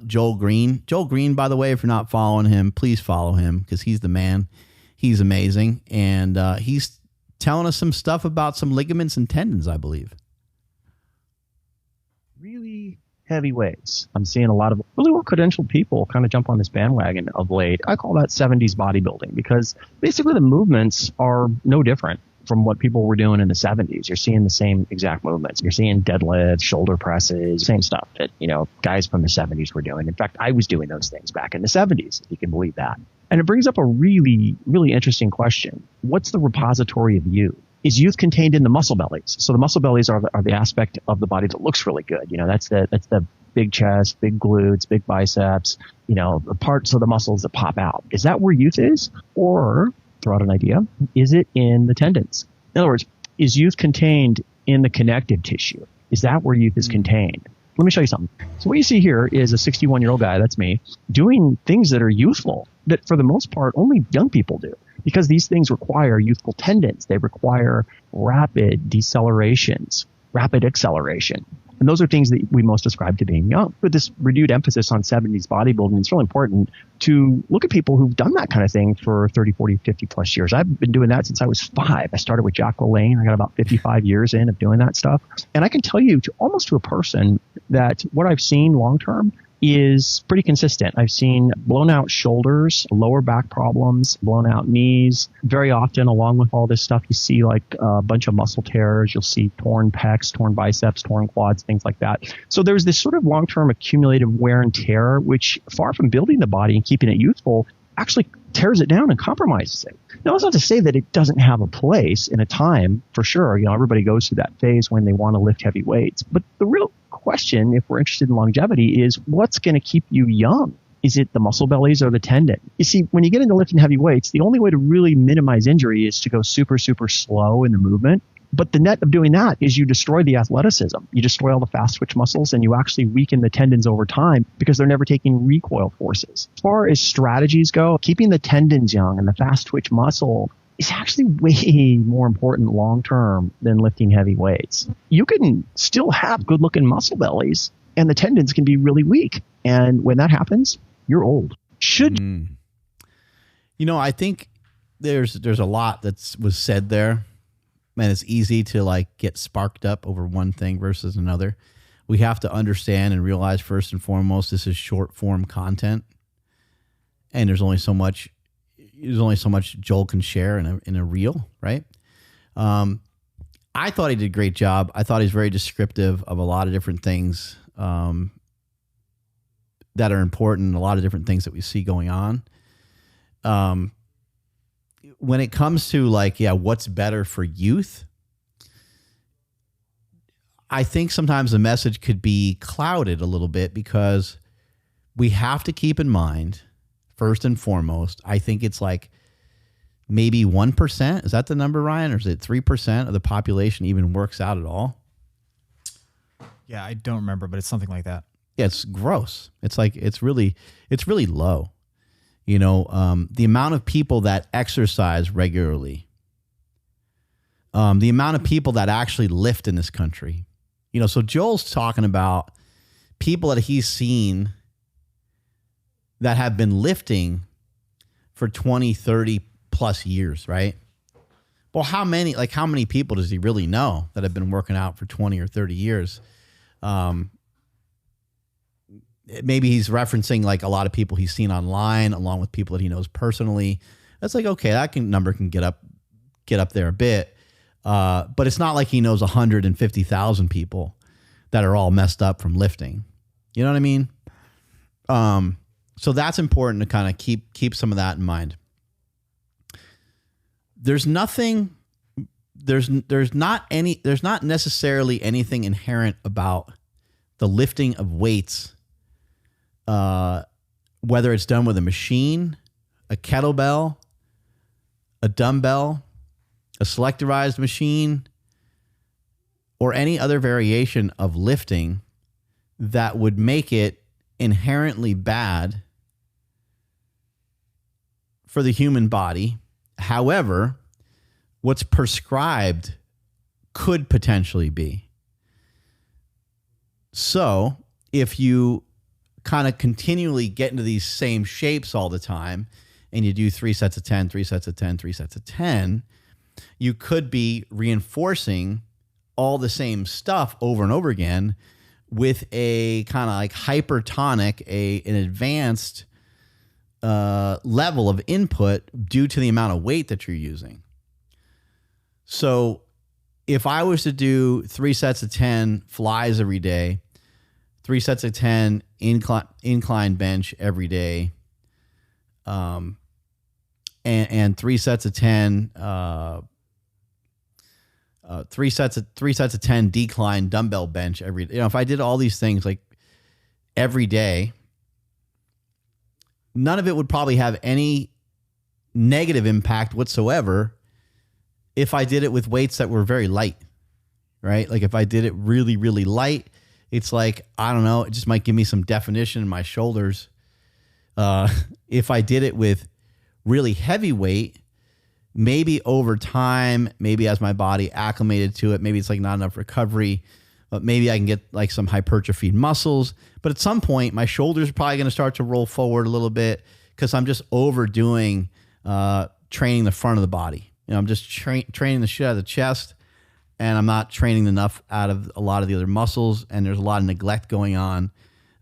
Joel Green. Joel Green, by the way, if you're not following him, please follow him because he's the man. He's amazing. And he's telling us some stuff about some ligaments and tendons, I believe. Really heavy weights. I'm seeing a lot of really well-credentialed people kind of jump on this bandwagon of late. I call that 70s bodybuilding because basically the movements are no different from what people were doing in the 70s. You're seeing the same exact movements. You're seeing deadlifts, shoulder presses, same stuff that, guys from the 70s were doing. In fact, I was doing those things back in the 70s, if you can believe that. And it brings up a really, really interesting question. What's the repository of youth? Is youth contained in the muscle bellies? So the muscle bellies are the aspect of the body that looks really good. That's the big chest, big glutes, big biceps, the parts of the muscles that pop out. Is that where youth is? Or, throw out an idea, is it in the tendons? In other words, is youth contained in the connective tissue? Is that where youth is contained? Let me show you something. So what you see here is a 61-year-old guy, that's me, doing things that are youthful, that for the most part only young people do. Because these things require youthful tendons. They require rapid decelerations, rapid acceleration. And those are things that we most ascribe to being young. With this renewed emphasis on 70s bodybuilding, it's really important to look at people who've done that kind of thing for 30, 40, 50 plus years. I've been doing that since I was 5. I started with Jack LaLanne. I got about 55 years in of doing that stuff. And I can tell you almost to a person that what I've seen long term is pretty consistent. I've seen blown out shoulders, lower back problems, blown out knees. Very often, along with all this stuff, you see like a bunch of muscle tears. You'll see torn pecs, torn biceps, torn quads, things like that. So there's this sort of long-term accumulative wear and tear, which far from building the body and keeping it youthful, actually tears it down and compromises it. Now, that's not to say that it doesn't have a place in a time, for sure. You know, everybody goes through that phase when they want to lift heavy weights. But the real question, if we're interested in longevity, is what's going to keep you young? Is it the muscle bellies or the tendon? You see, when you get into lifting heavy weights, the only way to really minimize injury is to go super, super slow in the movement. But the net of doing that is you destroy the athleticism. You destroy all the fast twitch muscles, and you actually weaken the tendons over time because they're never taking recoil forces. As far as strategies go, keeping the tendons young and the fast twitch muscle is actually way more important long-term than lifting heavy weights. You can still have good-looking muscle bellies, and the tendons can be really weak. And when that happens, you're old. You know, I think there's a lot that was said there. Man, it's easy to like get sparked up over one thing versus another. We have to understand and realize first and foremost, this is short form content, and there's only so much Joel can share in a reel, right? I thought he did a great job. I thought he's very descriptive of a lot of different things that are important, a lot of different things that we see going on. When it comes to like, what's better for youth, I think sometimes the message could be clouded a little bit because we have to keep in mind, first and foremost, I think it's like maybe 1%. Is that the number, Ryan? Or is it 3% of the population even works out at all? Yeah, I don't remember, but it's something like that. Yeah, it's gross. It's like, it's really low. You know, the amount of people that exercise regularly, the amount of people that actually lift in this country, you know, so Joel's talking about people that he's seen that have been lifting for 20, 30 plus years, right? Well, how many people does he really know that have been working out for 20 or 30 years? Maybe he's referencing like a lot of people he's seen online along with people that he knows personally. That's like, okay, that number can get up there a bit. But it's not like he knows 150,000 people that are all messed up from lifting. You know what I mean? So that's important to kind of keep some of that in mind. There's not necessarily anything inherent about the lifting of weights, whether it's done with a machine, a kettlebell, a dumbbell, a selectorized machine, or any other variation of lifting that would make it inherently bad for the human body. However, what's prescribed could potentially be. So if you kind of continually get into these same shapes all the time and you do 3 sets of 10, 3 sets of 10, 3 sets of 10, you could be reinforcing all the same stuff over and over again with a kind of like hypertonic, an advanced level of input due to the amount of weight that you're using. So if I was to do 3 sets of 10 flies every day, 3 sets of 10 incline bench every day, and 3 sets of 10, 3 sets of 10 decline dumbbell bench every day. You know, if I did all these things like every day, none of it would probably have any negative impact whatsoever if I did it with weights that were very light, right? Like if I did it really, really light, it's like, I don't know, it just might give me some definition in my shoulders. If I did it with really heavy weight, maybe over time, maybe as my body acclimated to it, maybe it's like not enough recovery, but maybe I can get like some hypertrophied muscles. But at some point, my shoulders are probably going to start to roll forward a little bit because I'm just overdoing training the front of the body. You know, I'm just training the shit out of the chest, and I'm not training enough out of a lot of the other muscles, and there's a lot of neglect going on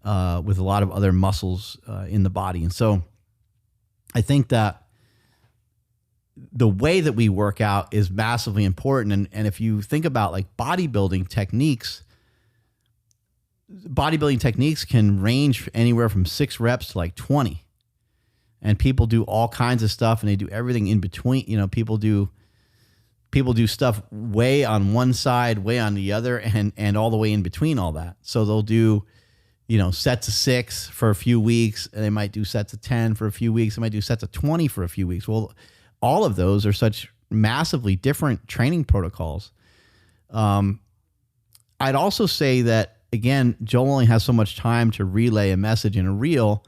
with a lot of other muscles in the body. And so I think that the way that we work out is massively important. And if you think about like bodybuilding techniques can range anywhere from 6 reps to like 20. And people do all kinds of stuff and they do everything in between. You know, people do stuff way on one side, way on the other, and all the way in between all that. So they'll do, you know, sets of 6 for a few weeks, and they might do sets of 10 for a few weeks. They might do sets of 20 for a few weeks. Well, all of those are such massively different training protocols. I'd also say that, again, Joel only has so much time to relay a message in a reel.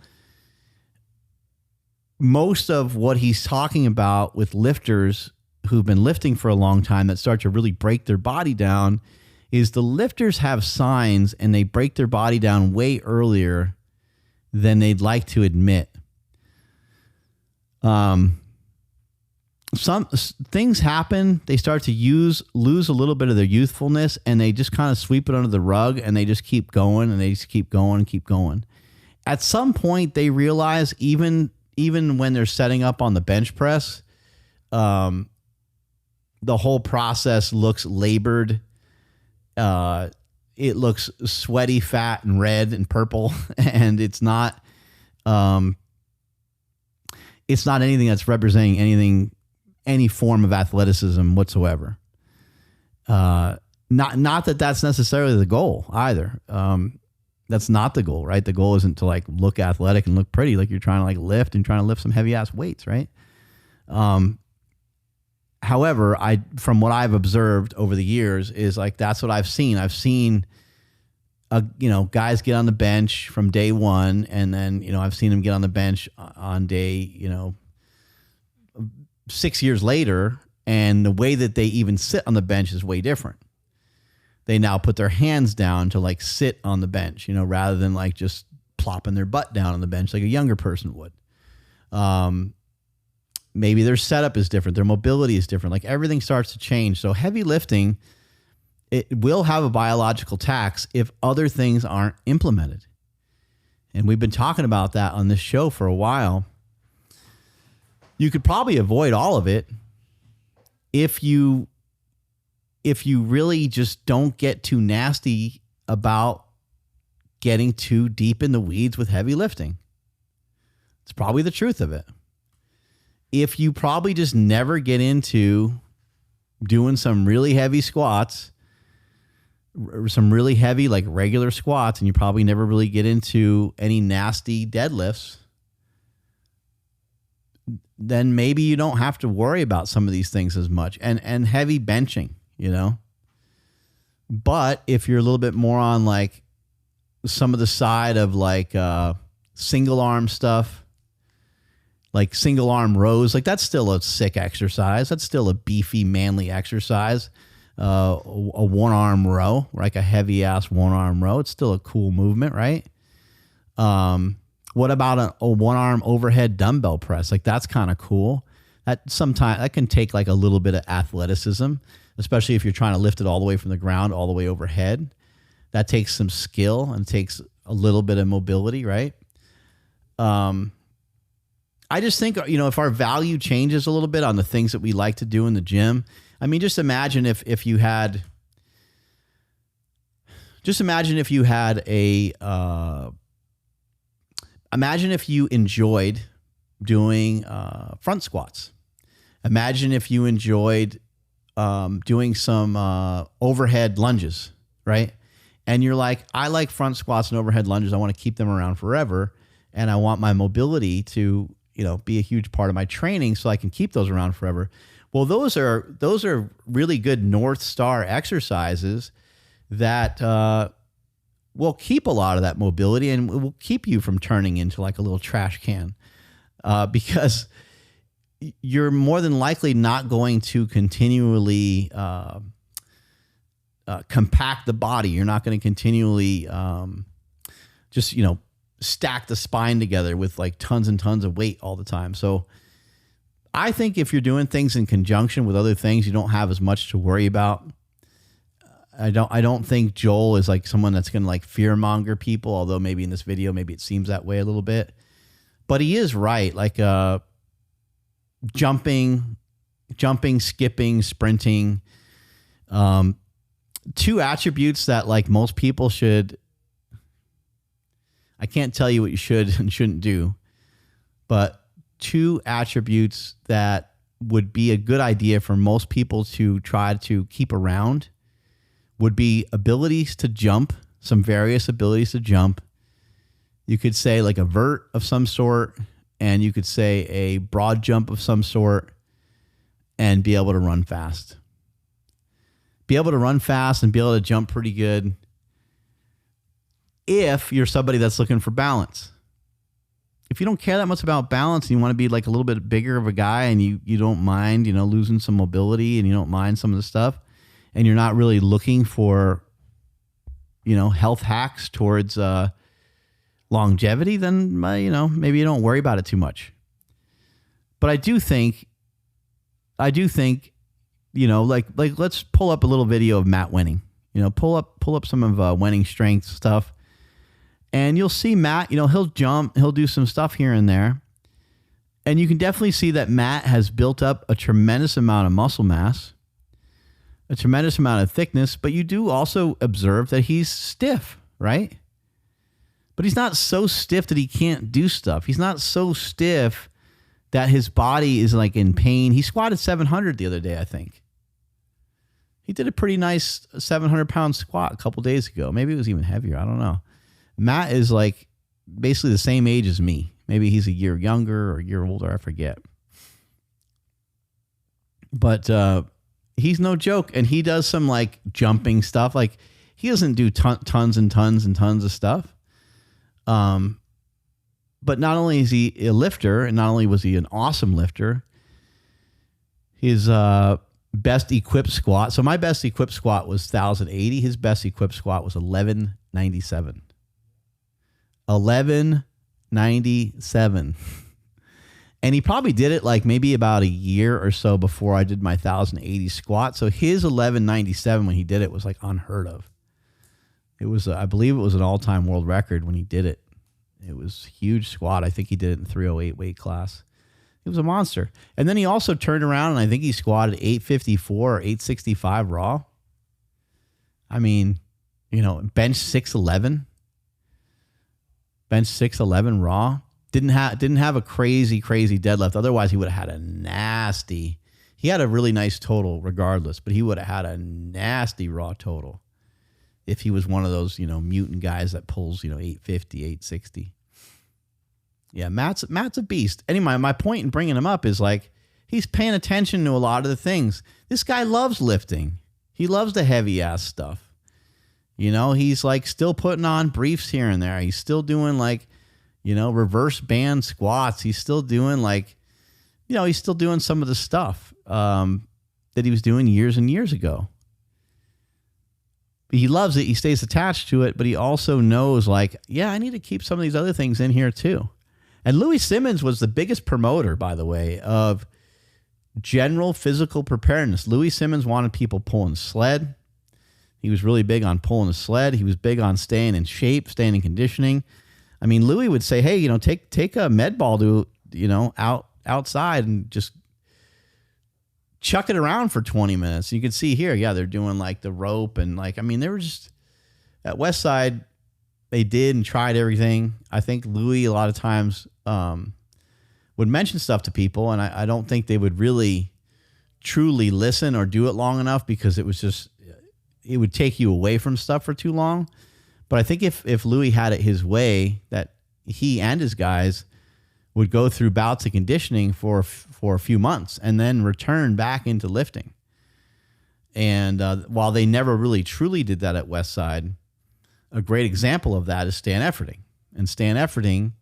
Most of what he's talking about with lifters who've been lifting for a long time that start to really break their body down is the lifters have signs and they break their body down way earlier than they'd like to admit. Some things happen, they start to lose a little bit of their youthfulness, and they just kind of sweep it under the rug, and they just keep going, and they just keep going and keep going. At some point, they realize even when they're setting up on the bench press, the whole process looks labored. It looks sweaty, fat, and red and purple, and it's not anything that's representing any form of athleticism whatsoever. Not that that's necessarily the goal either. That's not the goal, right? The goal isn't to like look athletic and look pretty, like you're trying to like lift and trying to lift some heavy ass weights, right? However, from what I've observed over the years is like, that's what I've seen. I've seen, guys get on the bench from day one, and then, I've seen them get on the bench on day, 6 years later, and the way that they even sit on the bench is way different. They now put their hands down to like sit on the bench, rather than like just plopping their butt down on the bench like a younger person would. Maybe their setup is different. Their mobility is different. Like everything starts to change. So heavy lifting, it will have a biological tax if other things aren't implemented. And we've been talking about that on this show for a while. You could probably avoid all of it if you really just don't get too nasty about getting too deep in the weeds with heavy lifting. It's probably the truth of it. If you probably just never get into doing some really heavy squats, some really heavy, like regular squats, and you probably never really get into any nasty deadlifts, then maybe you don't have to worry about some of these things as much. And heavy benching, But if you're a little bit more on like some of the side of like single arm stuff, like single arm rows, like that's still a sick exercise. That's still a beefy, manly exercise. A one arm row, like a heavy ass one arm row. It's still a cool movement, right? What about a one arm overhead dumbbell press? Like that's kind of cool. That can take like a little bit of athleticism, especially if you're trying to lift it all the way from the ground all the way overhead. That takes some skill and takes a little bit of mobility, right? I just think, if our value changes a little bit on the things that we like to do in the gym, I mean, just imagine if you had imagine if you enjoyed doing front squats. Imagine if you enjoyed doing some overhead lunges, right? And you're like, I like front squats and overhead lunges. I want to keep them around forever. And I want my mobility to, be a huge part of my training so I can keep those around forever. Well, those are really good North Star exercises that will keep a lot of that mobility and will keep you from turning into like a little trash can because you're more than likely not going to continually compact the body. You're not going to continually just, stack the spine together with like tons and tons of weight all the time. So I think if you're doing things in conjunction with other things, you don't have as much to worry about. I don't think Joel is like someone that's going to like fear monger people, although maybe in this video, maybe it seems that way a little bit. But he is right. Like jumping, skipping, sprinting. Two attributes that like most people should. I can't tell you what you should and shouldn't do, but two attributes that would be a good idea for most people to try to keep around would be abilities to jump, some various abilities to jump. You could say like a vert of some sort, and you could say a broad jump of some sort, and be able to run fast. Be able to run fast and be able to jump pretty good if you're somebody that's looking for balance. If you don't care that much about balance and you want to be like a little bit bigger of a guy and you don't mind, losing some mobility and you don't mind some of the stuff, and you're not really looking for, health hacks towards longevity, then, maybe you don't worry about it too much. But I do think, like let's pull up a little video of Matt Wenning. Pull up some of Wenning's strength stuff. And you'll see Matt, he'll jump, he'll do some stuff here and there. And you can definitely see that Matt has built up a tremendous amount of muscle mass, a tremendous amount of thickness, but you do also observe that he's stiff, right? But he's not so stiff that he can't do stuff. He's not so stiff that his body is like in pain. He squatted 700 the other day, I think. He did a pretty nice 700-pound squat a couple days ago. Maybe it was even heavier. I don't know. Matt is like basically the same age as me. Maybe he's a year younger or a year older. I forget. But he's no joke. And he does some like jumping stuff. Like he doesn't do tons and tons and tons of stuff. But not only is he a lifter, and not only was he an awesome lifter, his best equipped squat. So my best equipped squat was 1,080. His best equipped squat was 1,197. 1,197. And he probably did it like maybe about a year or so before I did my 1,080 squat. So his 1,197 when he did it was like unheard of. It was, I believe it was an all-time world record when he did it. It was a huge squat. I think he did it in 308 weight class. It was a monster. And then he also turned around and I think he squatted 854 or 865 raw. I mean, bench 611. Bench 611 raw. Didn't have a crazy deadlift. Otherwise, he would have had a nasty. He had a really nice total regardless, but he would have had a nasty raw total if he was one of those, mutant guys that pulls, 850, 860. Yeah, Matt's a beast. Anyway, my point in bringing him up is like he's paying attention to a lot of the things. This guy loves lifting. He loves the heavy ass stuff. He's like still putting on briefs here and there. He's still doing like, reverse band squats. He's still doing like, he's still doing some of the stuff that he was doing years and years ago. He loves it. He stays attached to it, but he also knows like, yeah, I need to keep some of these other things in here too. And Louis Simmons was the biggest promoter, by the way, of general physical preparedness. Louis Simmons wanted people pulling sled. He was really big on pulling a sled. He was big on staying in shape, staying in conditioning. I mean, Louis would say, hey, take a med ball to, outside and just chuck it around for 20 minutes. You can see here, yeah, they're doing like the rope and like, I mean, they were just at Westside. They did and tried everything. I think Louis a lot of times would mention stuff to people, and I don't think they would really truly listen or do it long enough because it would take you away from stuff for too long. But I think if Louis had it his way, that he and his guys would go through bouts of conditioning for a few months and then return back into lifting. And while they never really truly did that at Westside, a great example of that is Stan Efferding. And Stan Efferding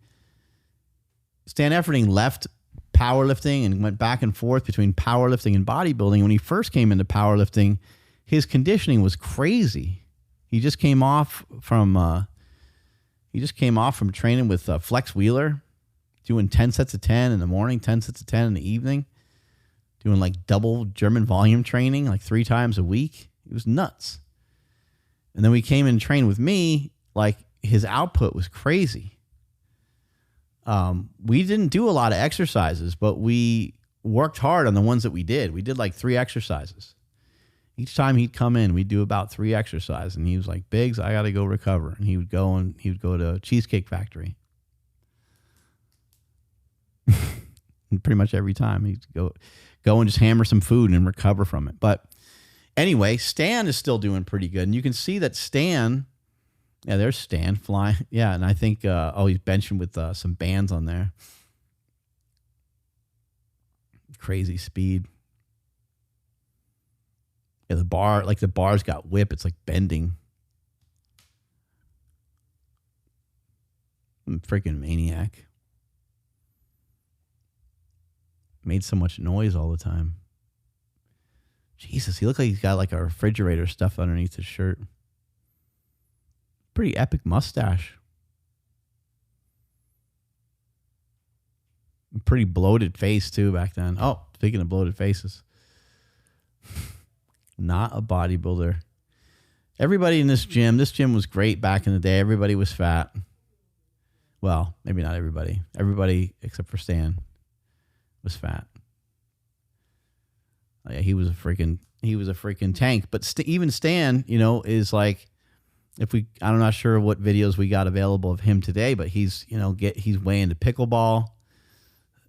left powerlifting and went back and forth between powerlifting and bodybuilding. When he first came into powerlifting, his conditioning was crazy. He just came off from training with Flex Wheeler, doing 10 sets of 10 in the morning, 10 sets of 10 in the evening, doing like double German volume training like 3 times a week. It was nuts. And then we came and trained with me, like his output was crazy. We didn't do a lot of exercises, but we worked hard on the ones that we did. We did like 3 exercises. Each time he'd come in, we'd do about 3 exercises. And he was like, Biggs, I got to go recover. And he would go to Cheesecake Factory. And pretty much every time he'd go and just hammer some food and recover from it. But anyway, Stan is still doing pretty good. And you can see that Stan, yeah, there's Stan flying. Yeah, and I think, he's benching with some bands on there. Crazy speed. Yeah, the bar's got whip. It's like bending. I'm a freaking maniac. Made so much noise all the time. Jesus, he looked like he's got like a refrigerator stuff underneath his shirt. Pretty epic mustache. Pretty bloated face too back then. Oh, speaking of bloated faces. Not a bodybuilder. Everybody in this gym was great back in the day. Everybody was fat. Well, maybe not everybody. Everybody except for Stan was fat. Oh, yeah, he was a freaking tank. But even Stan, is like, I'm not sure what videos we got available of him today, but he's way into pickleball.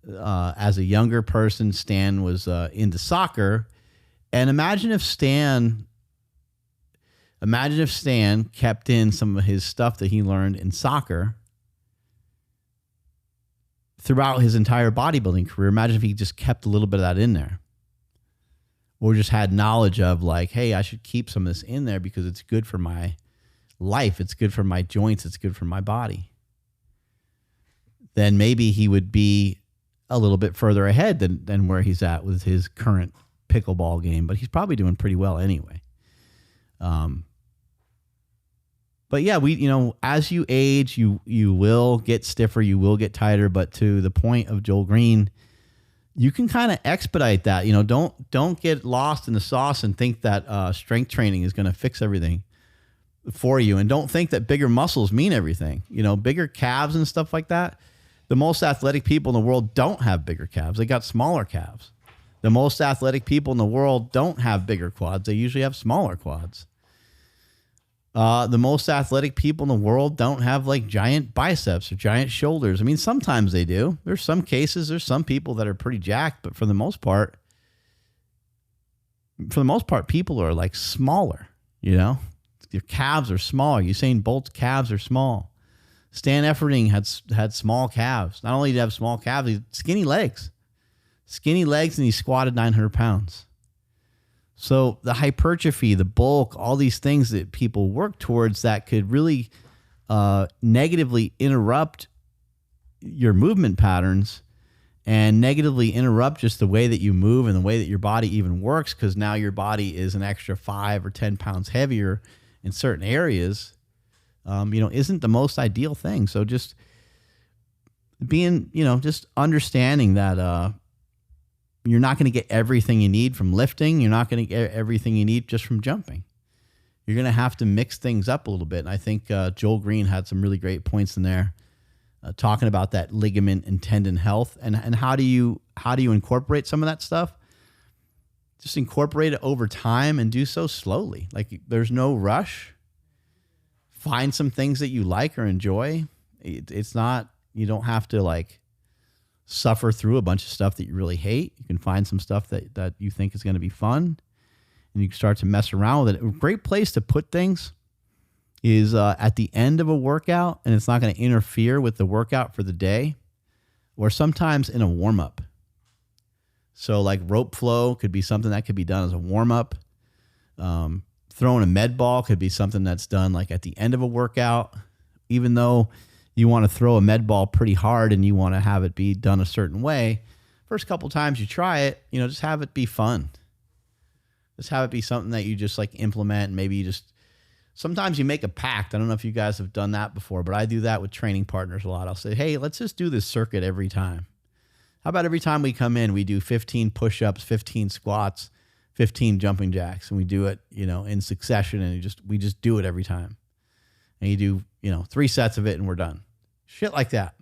As a younger person, Stan was into soccer. And imagine if Stan kept in some of his stuff that he learned in soccer throughout his entire bodybuilding career. Imagine if he just kept a little bit of that in there. Or just had knowledge of like, hey, I should keep some of this in there because it's good for my life. It's good for my joints. It's good for my body. Then maybe he would be a little bit further ahead than where he's at with his current pickleball game, but he's probably doing pretty well anyway. But yeah, as you age, you will get stiffer, you will get tighter, but to the point of Joel Green, you can kind of expedite that. Don't get lost in the sauce and think that strength training is going to fix everything for you. And don't think that bigger muscles mean everything. Bigger calves and stuff like that. The most athletic people in the world don't have bigger calves. They got smaller calves. The most athletic people in the world don't have bigger quads. They usually have smaller quads. The most athletic people in the world don't have like giant biceps or giant shoulders. I mean, sometimes they do. There's some cases, there's some people that are pretty jacked, but for the most part, people are like smaller, Your calves are smaller. Usain Bolt's calves are small. Stan Efferding had small calves. Not only did he have small calves, he had skinny legs. And he squatted 900 pounds. So the hypertrophy, the bulk, all these things that people work towards that could really negatively interrupt your movement patterns and negatively interrupt just the way that you move and the way that your body even works, because now your body is an extra 5 or 10 pounds heavier in certain areas, isn't the most ideal thing. So just being, just understanding that you're not going to get everything you need from lifting. You're not going to get everything you need just from jumping. You're going to have to mix things up a little bit. And I think Joel Green had some really great points in there talking about that ligament and tendon health and how do you incorporate some of that stuff? Just incorporate it over time and do so slowly. Like there's no rush. Find some things that you like or enjoy. It's not, you don't have to like suffer through a bunch of stuff that you really hate. You can find some stuff that you think is going to be fun and you can start to mess around with it. A great place to put things is at the end of a workout, and it's not going to interfere with the workout for the day, or sometimes in a warm-up. So like rope flow could be something that could be done as a warm-up. Throwing a med ball could be something that's done like at the end of a workout, even though you want to throw a med ball pretty hard and you want to have it be done a certain way. First couple times you try it, just have it be fun. Just have it be something that you just like implement. And maybe you just, sometimes you make a pact. I don't know if you guys have done that before, but I do that with training partners a lot. I'll say, hey, let's just do this circuit every time. How about every time we come in, we do 15 push-ups, 15 squats, 15 jumping jacks, and we do it, in succession, and we just do it every time. And you do, 3 sets of it and we're done. Shit like that.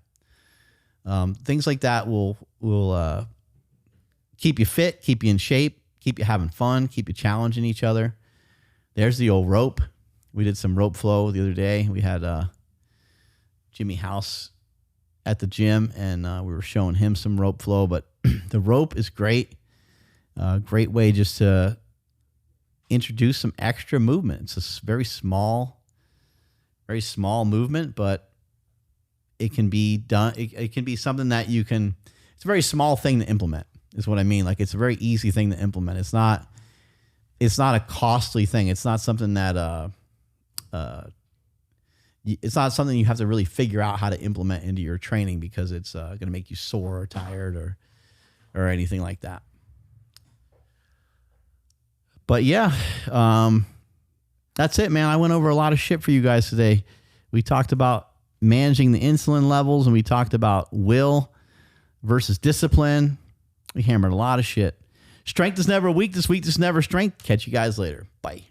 Things like that will keep you fit, keep you in shape, keep you having fun, keep you challenging each other. There's the old rope. We did some rope flow the other day. We had Jimmy House at the gym, and we were showing him some rope flow. But the rope is great. Great way just to introduce some extra movement. It's a very small movement, but it can be done. It can be something that it's a very small thing to implement, is what I mean. Like, it's a very easy thing to implement. It's not a costly thing. It's not something that, it's not something you have to really figure out how to implement into your training, because it's going to make you sore or tired or anything like that. But yeah, that's it, man. I went over a lot of shit for you guys today. We talked about managing the insulin levels, and we talked about will versus discipline. We hammered a lot of shit. Strength is never weakness. Weakness is never strength. Catch you guys later. Bye.